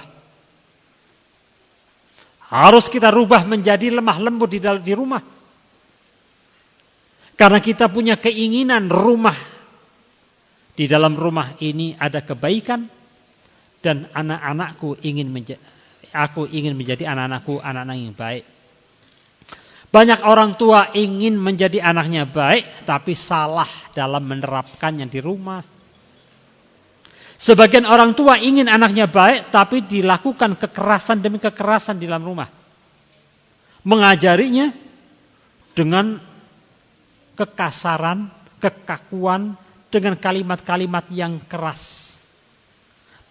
Harus kita rubah menjadi lemah lembut di rumah. Karena kita punya keinginan rumah, di dalam rumah ini ada kebaikan, dan anak-anakku aku ingin menjadi anak-anakku anak-anak yang baik. Banyak orang tua ingin menjadi anaknya baik, tapi salah dalam menerapkannya di rumah. Sebagian orang tua ingin anaknya baik, tapi dilakukan kekerasan demi kekerasan di dalam rumah. Mengajarinya dengan kekasaran, kekakuan, dengan kalimat-kalimat yang keras.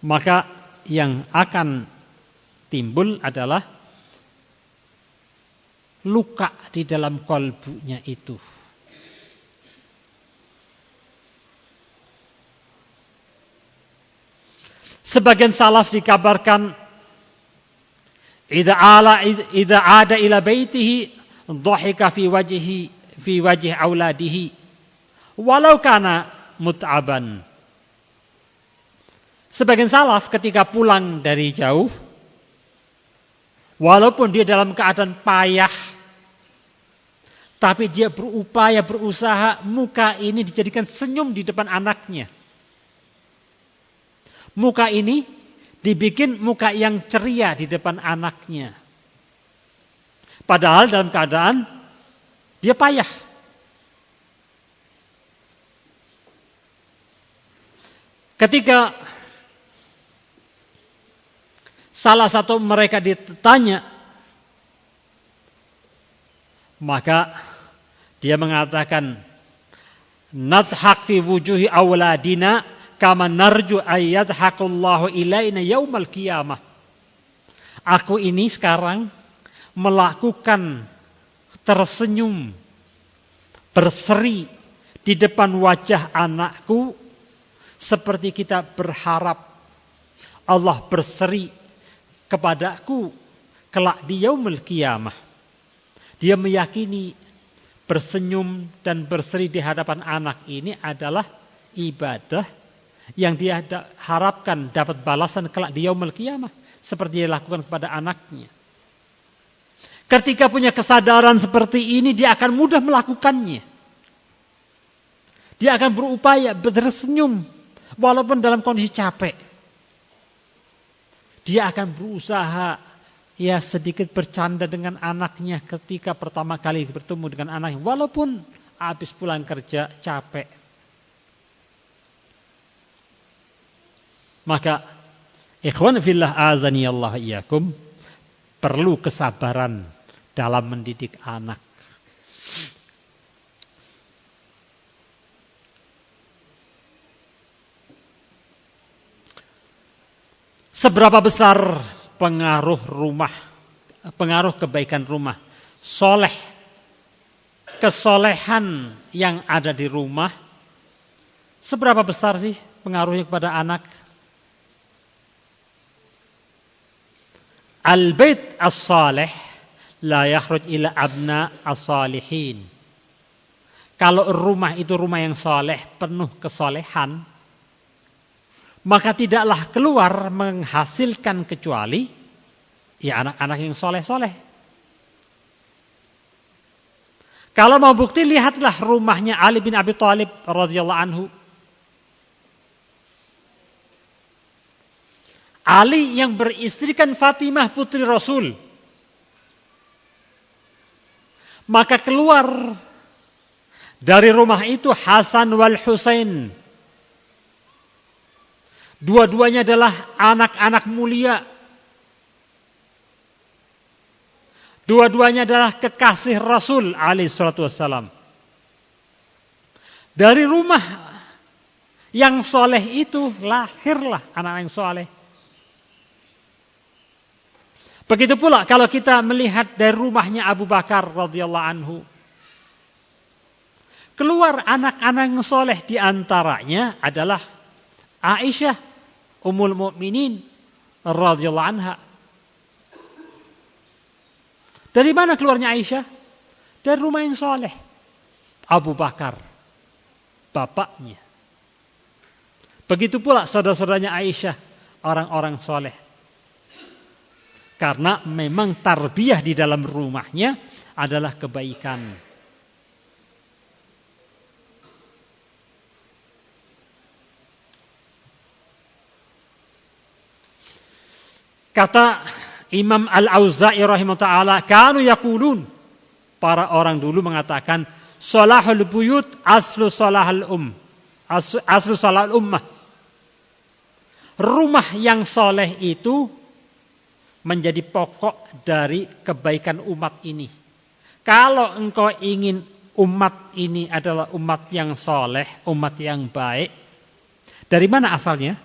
Maka yang akan timbul adalah luka di dalam kolbunya itu. Sebagian salaf dikabarkan idza ada ila baitihi dhahika fi wajhi auladihi walau kana mut'aban. Sebagian salaf ketika pulang dari jauh Walaupun dia dalam keadaan payah, tapi dia berupaya, berusaha, muka ini dijadikan senyum di depan anaknya. Muka ini dibikin muka yang ceria di depan anaknya. Padahal dalam keadaan dia payah. Ketika salah satu mereka ditanya, maka dia mengatakan, nadhak fi wujuhi awladina kama narju ayyadhakullahu ilaina yaumal qiyamah. Aku ini sekarang melakukan tersenyum, berseri di depan wajah anakku, seperti kita berharap Allah berseri kepadaku kelak di yaumul qiyamah. Dia meyakini bersenyum dan berseri di hadapan anak ini adalah ibadah yang dia harapkan dapat balasan kelak di yaumul qiyamah, seperti dia lakukan kepada anaknya. Ketika punya kesadaran seperti ini, dia akan mudah melakukannya. Dia akan berupaya bersenyum walaupun dalam kondisi capek. Dia akan berusaha sedikit bercanda dengan anaknya ketika pertama kali bertemu dengan anaknya, walaupun habis pulang kerja capek. Maka ikhwan fillah azani Allah iyyakum, perlu kesabaran dalam mendidik anak. Seberapa besar pengaruh rumah, pengaruh kebaikan rumah, soleh, kesolehan yang ada di rumah, seberapa besar sih pengaruhnya kepada anak? Al-bait as-salih la yakhruj ila abna as-salihin. Kalau rumah itu rumah yang soleh, penuh kesolehan, maka tidaklah keluar menghasilkan kecuali anak-anak yang soleh-soleh. Kalau mau bukti, lihatlah rumahnya Ali bin Abi Thalib radhiyallahu anhu. Ali yang beristrikan Fatimah putri Rasul. Maka keluar dari rumah itu Hasan wal Husain. Dua-duanya adalah anak-anak mulia. Dua-duanya adalah kekasih Rasul alaihi salatu wassalam. Dari rumah yang soleh itu lahirlah anak yang soleh. Begitu pula kalau kita melihat dari rumahnya Abu Bakar radhiyallahu anhu. Keluar anak-anak yang soleh, di antaranya adalah Aisyah Ummul Mukminin radhiyallahu anha. Dari mana keluarnya Aisyah? Dari rumah yang soleh. Abu Bakar, bapaknya. Begitu pula saudara-saudaranya Aisyah, orang-orang soleh. Karena memang tarbiyah di dalam rumahnya adalah kebaikan. Kata Imam Al-Auza'i rahimahullah ta'ala, kanu yaqulun, para orang dulu mengatakan, salahul buyut aslu salahul aslu salahul ummah. Rumah yang soleh itu menjadi pokok dari kebaikan umat ini. Kalau engkau ingin umat ini adalah umat yang soleh, umat yang baik, dari mana asalnya?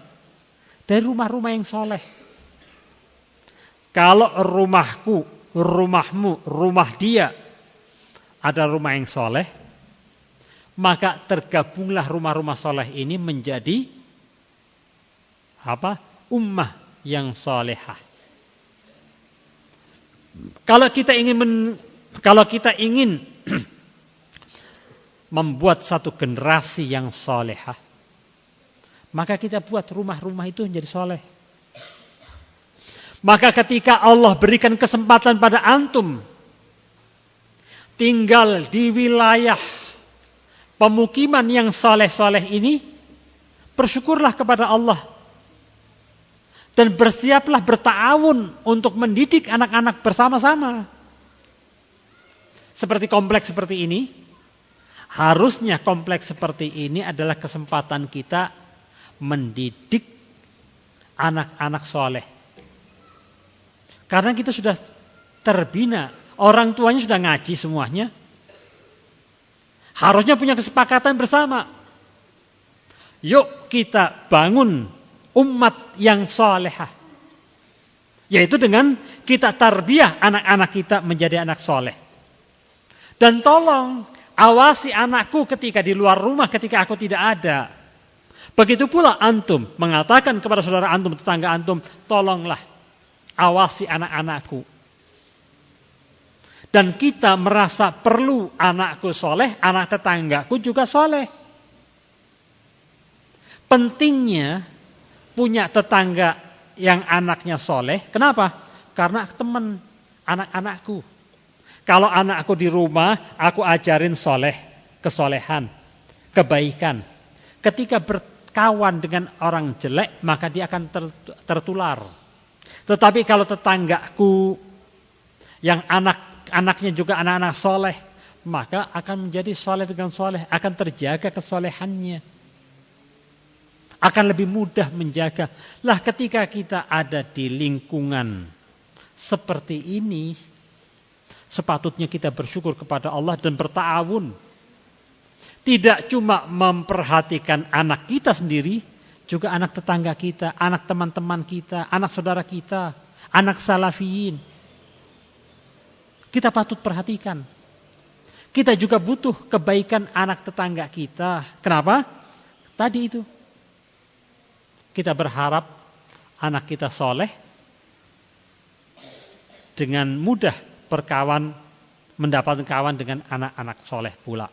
Dari rumah-rumah yang soleh. Kalau rumahku, rumahmu, rumah dia ada rumah yang soleh, maka tergabunglah rumah-rumah soleh ini menjadi ummah yang solehah. Kalau kita ingin membuat satu generasi yang solehah, maka kita buat rumah-rumah itu menjadi soleh. Maka ketika Allah berikan kesempatan pada antum tinggal di wilayah pemukiman yang soleh-soleh ini, bersyukurlah kepada Allah. Dan bersiaplah berta'awun untuk mendidik anak-anak bersama-sama. Seperti kompleks seperti ini, harusnya kompleks seperti ini adalah kesempatan kita mendidik anak-anak soleh. Karena kita sudah terbina, orang tuanya sudah ngaji semuanya. Harusnya punya kesepakatan bersama. Yuk kita bangun umat yang solehah. Yaitu dengan kita tarbiyah anak-anak kita menjadi anak soleh. Dan tolong awasi anakku ketika di luar rumah, ketika aku tidak ada. Begitu pula antum mengatakan kepada saudara antum, tetangga antum, tolonglah awasi anak-anakku. Dan kita merasa perlu anakku soleh, anak tetanggaku juga soleh. Pentingnya punya tetangga yang anaknya soleh. Kenapa? Karena teman anak-anakku. Kalau anakku di rumah, aku ajarin soleh, kesolehan, kebaikan. Ketika berkawan dengan orang jelek, maka dia akan tertular. Tetapi kalau tetanggaku yang anaknya juga anak-anak soleh, maka akan menjadi soleh dengan soleh, akan terjaga kesolehannya. Akan lebih mudah menjaga. Lah ketika kita ada di lingkungan seperti ini, sepatutnya kita bersyukur kepada Allah dan berta'awun. Tidak cuma memperhatikan anak kita sendiri, juga anak tetangga kita, anak teman-teman kita, anak saudara kita, anak salafiyin. Kita patut perhatikan. Kita juga butuh kebaikan anak tetangga kita. Kenapa? Tadi itu. Kita berharap anak kita soleh, dengan mudah berkawan, mendapatkan kawan dengan anak-anak soleh pula.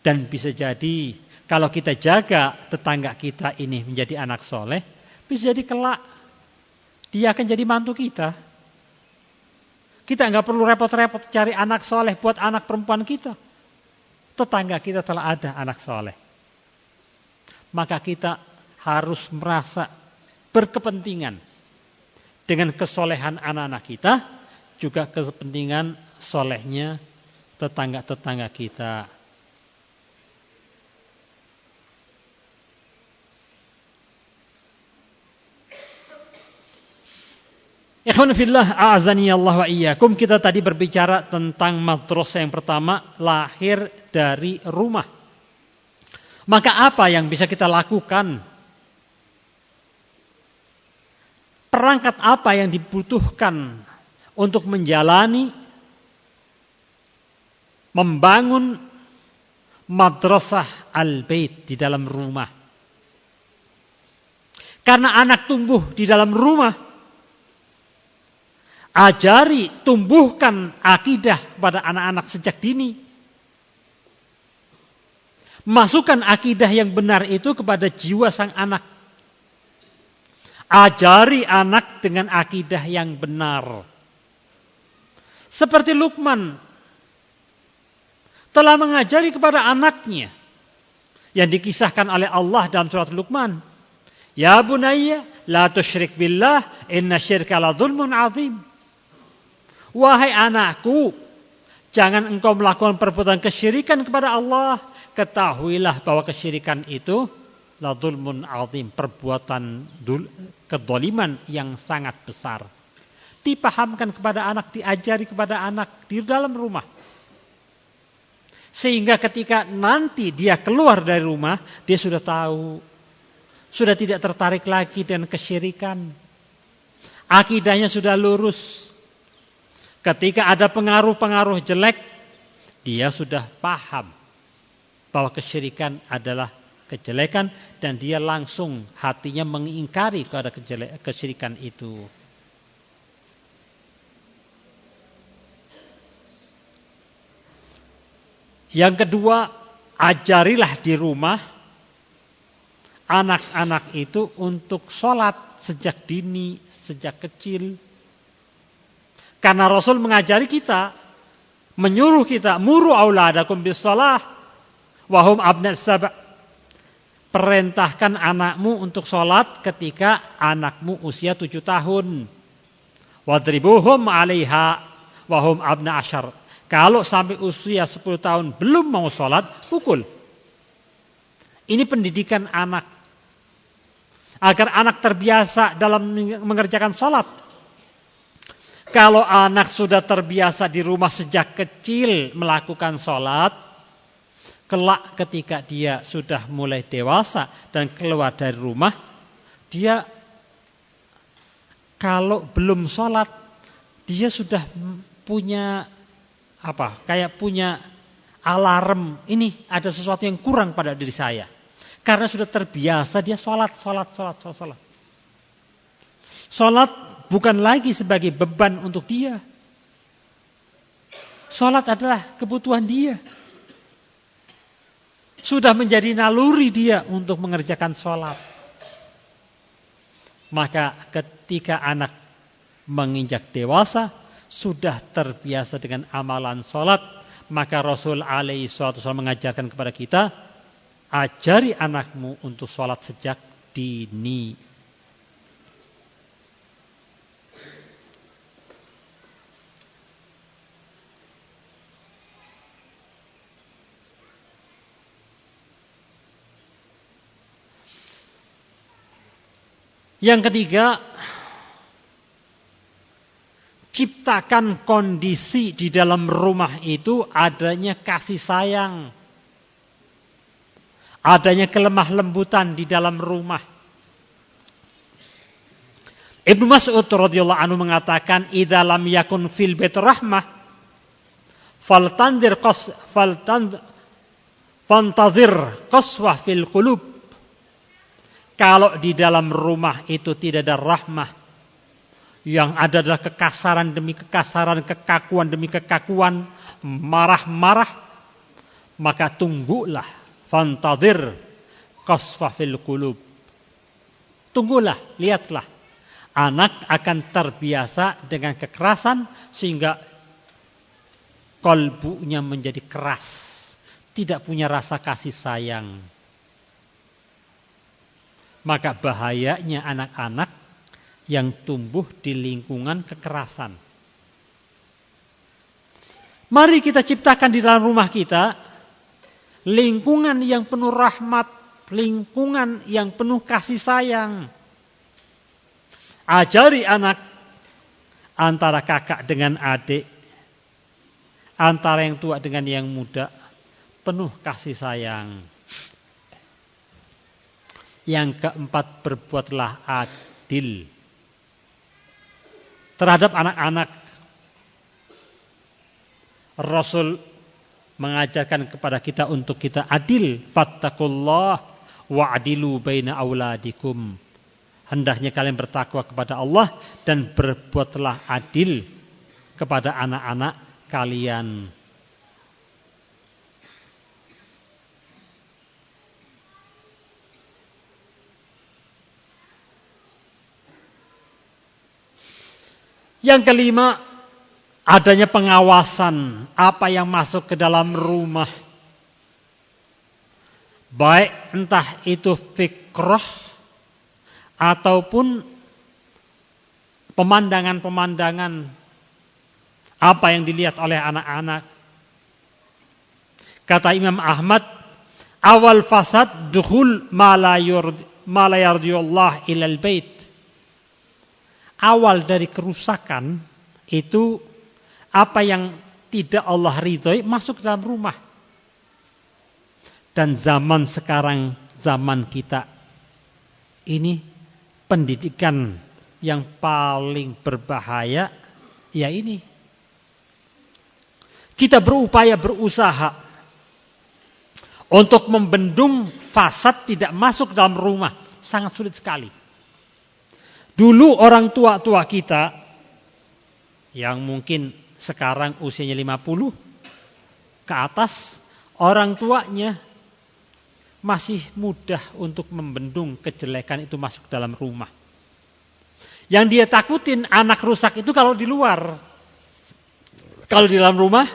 Dan bisa jadi kalau kita jaga tetangga kita ini menjadi anak soleh, bisa jadi kelak dia akan jadi mantu kita. Kita nggak perlu repot-repot cari anak soleh buat anak perempuan kita. Tetangga kita telah ada anak soleh. Maka kita harus merasa berkepentingan dengan kesolehan anak-anak kita, juga kepentingan solehnya tetangga-tetangga kita. Ikhwan fillah, a'azani Allah wa iyyakum. Kita tadi berbicara tentang madrasah yang pertama, lahir dari rumah. Maka apa yang bisa kita lakukan? Perangkat apa yang dibutuhkan untuk menjalani, membangun madrasah al-bait di dalam rumah? Karena anak tumbuh di dalam rumah, ajari, tumbuhkan akidah pada anak-anak sejak dini. Masukkan akidah yang benar itu kepada jiwa sang anak. Ajari anak dengan akidah yang benar. Seperti Luqman telah mengajari kepada anaknya yang dikisahkan oleh Allah dalam surat Luqman. Ya bunayya la tusyrik billah inna syirka la dzulmun azim. Wahai anakku, jangan engkau melakukan perbuatan kesyirikan kepada Allah. Ketahuilah bahwa kesyirikan itu la dzulmun azim, perbuatan kedzaliman yang sangat besar. Dipahamkan kepada anak, diajari kepada anak di dalam rumah. Sehingga ketika nanti dia keluar dari rumah, dia sudah tahu, sudah tidak tertarik lagi dengan kesyirikan. Akidahnya sudah lurus. Ketika ada pengaruh-pengaruh jelek, dia sudah paham bahwa kesyirikan adalah kejelekan dan dia langsung hatinya mengingkari kepada kesyirikan itu. Yang kedua, ajarilah di rumah anak-anak itu untuk sholat sejak dini, sejak kecil. Karena Rasul mengajari kita, menyuruh kita, muru auladakum bis-shalah wa hum abna' sab'. Perintahkan anakmu untuk sholat ketika anakmu usia 7 tahun. Wadribuhum 'alaiha wa hum abna' asyar. Kalau sampai usia 10 tahun belum mau sholat, pukul. Ini pendidikan anak. Agar anak terbiasa dalam mengerjakan sholat. Kalau anak sudah terbiasa di rumah sejak kecil melakukan sholat, kelak ketika dia sudah mulai dewasa dan keluar dari rumah, dia kalau belum sholat, dia sudah punya kayak punya alarm, ini ada sesuatu yang kurang pada diri saya. Karena sudah terbiasa dia sholat. Sholat bukan lagi sebagai beban untuk dia. Sholat adalah kebutuhan dia. Sudah menjadi naluri dia untuk mengerjakan sholat. Maka ketika anak menginjak dewasa, sudah terbiasa dengan amalan sholat, maka Rasul alaihi wasallam mengajarkan kepada kita, ajari anakmu untuk sholat sejak dini. Yang ketiga, ciptakan kondisi di dalam rumah itu adanya kasih sayang. Adanya kelemah lembutan di dalam rumah. Ibnu Mas'ud radhiyallahu anhu mengatakan, "Idza lam yakun fil bait rahmah, fantazir qaswah fil qulub." Kalau di dalam rumah itu tidak ada rahmah, yang ada adalah kekasaran demi kekasaran, kekakuan demi kekakuan, marah-marah, maka tunggulah, fantadir qasfa fil qulub. Tunggulah, lihatlah. Anak akan terbiasa dengan kekerasan sehingga kalbunya menjadi keras, tidak punya rasa kasih sayang. Maka bahayanya anak-anak yang tumbuh di lingkungan kekerasan. Mari kita ciptakan di dalam rumah kita lingkungan yang penuh rahmat, lingkungan yang penuh kasih sayang. Ajari anak antara kakak dengan adik, antara yang tua dengan yang muda, penuh kasih sayang. Yang keempat, berbuatlah adil terhadap anak-anak. Rasul mengajarkan kepada kita untuk kita adil. Fattakullah wa'adilu baina auladikum. Hendaknya kalian bertakwa kepada Allah dan berbuatlah adil kepada anak-anak kalian. Yang kelima, adanya pengawasan apa yang masuk ke dalam rumah. Baik entah itu fikrah ataupun pemandangan-pemandangan apa yang dilihat oleh anak-anak. Kata Imam Ahmad, awal fasad dukhul ma la yardiyullah ilal bait. Awal dari kerusakan itu apa yang tidak Allah ridhoi masuk dalam rumah. Dan zaman sekarang, zaman kita ini pendidikan yang paling berbahaya ya ini. Kita berusaha untuk membendung fasad tidak masuk dalam rumah. Sangat sulit sekali. Dulu orang tua-tua kita yang mungkin sekarang usianya 50 ke atas, orang tuanya masih mudah untuk membendung kejelekan itu masuk dalam rumah. Yang dia takutin anak rusak itu kalau di luar. Kalau di dalam rumah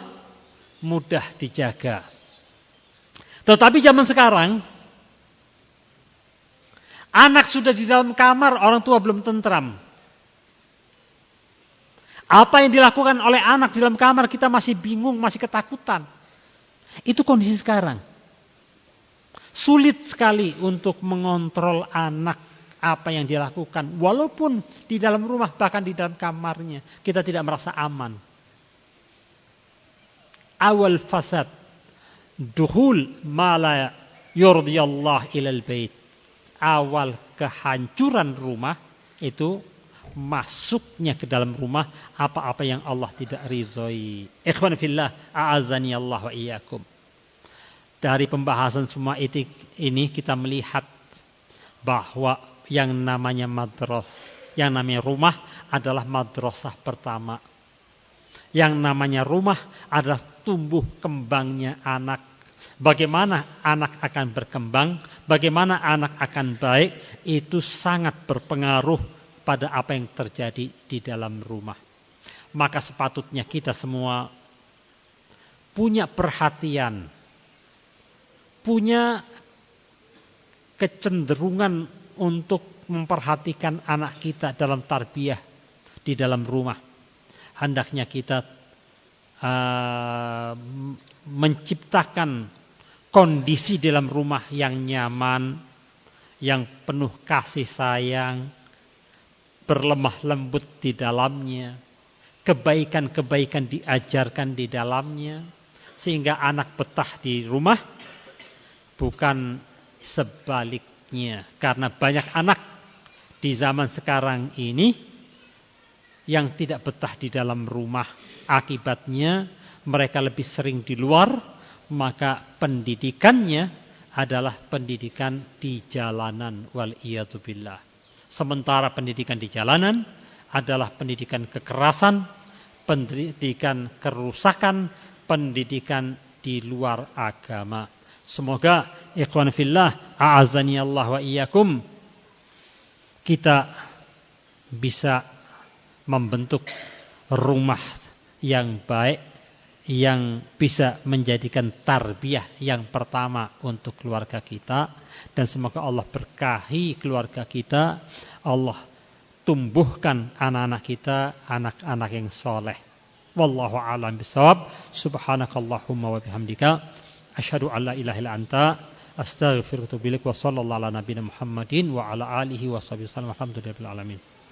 mudah dijaga. Tetapi zaman sekarang anak sudah di dalam kamar, orang tua belum tentram. Apa yang dilakukan oleh anak di dalam kamar kita masih bingung, masih ketakutan. Itu kondisi sekarang. Sulit sekali untuk mengontrol anak apa yang dilakukan. Walaupun di dalam rumah, bahkan di dalam kamarnya, kita tidak merasa aman. Awal fasad, duhul ma la yurdiyallah ilal bait. Awal kehancuran rumah itu masuknya ke dalam rumah apa-apa yang Allah tidak ridhoi. Ikhwan fillah, a'azani Allah wa iyyakum. Dari pembahasan semua etik ini kita melihat bahwa yang namanya yang namanya rumah adalah madrasah pertama. Yang namanya rumah adalah tumbuh kembangnya anak. Bagaimana anak akan berkembang, bagaimana anak akan baik, itu sangat berpengaruh pada apa yang terjadi di dalam rumah. Maka sepatutnya kita semua punya perhatian, punya kecenderungan untuk memperhatikan anak kita dalam tarbiyah di dalam rumah. Hendaknya kita menciptakan kondisi dalam rumah yang nyaman, yang penuh kasih sayang, berlemah lembut di dalamnya, kebaikan-kebaikan diajarkan di dalamnya, sehingga anak betah di rumah, bukan sebaliknya. Karena banyak anak di zaman sekarang ini yang tidak betah di dalam rumah. Akibatnya mereka lebih sering di luar, maka pendidikannya adalah pendidikan di jalanan, wal iyadu billah. Sementara pendidikan di jalanan adalah pendidikan kekerasan, pendidikan kerusakan, pendidikan di luar agama. Semoga ikhwan fillah, a'azani Allah wa iyyakum, kita bisa membentuk rumah yang baik, yang bisa menjadikan tarbiyah yang pertama untuk keluarga kita. Dan semoga Allah berkahi keluarga kita, Allah tumbuhkan anak-anak kita, anak-anak yang soleh. Wallahu a'lam bishawab. Subhanakallahumma wa bihamdika, asyhadu an la ilaha illa anta, astaghfiruka wa atubu ilaik. Wa sallallahu ala nabiyina Muhammadin wa ala alihi wa sahbihi wasallam. Alhamdulillahil alamin.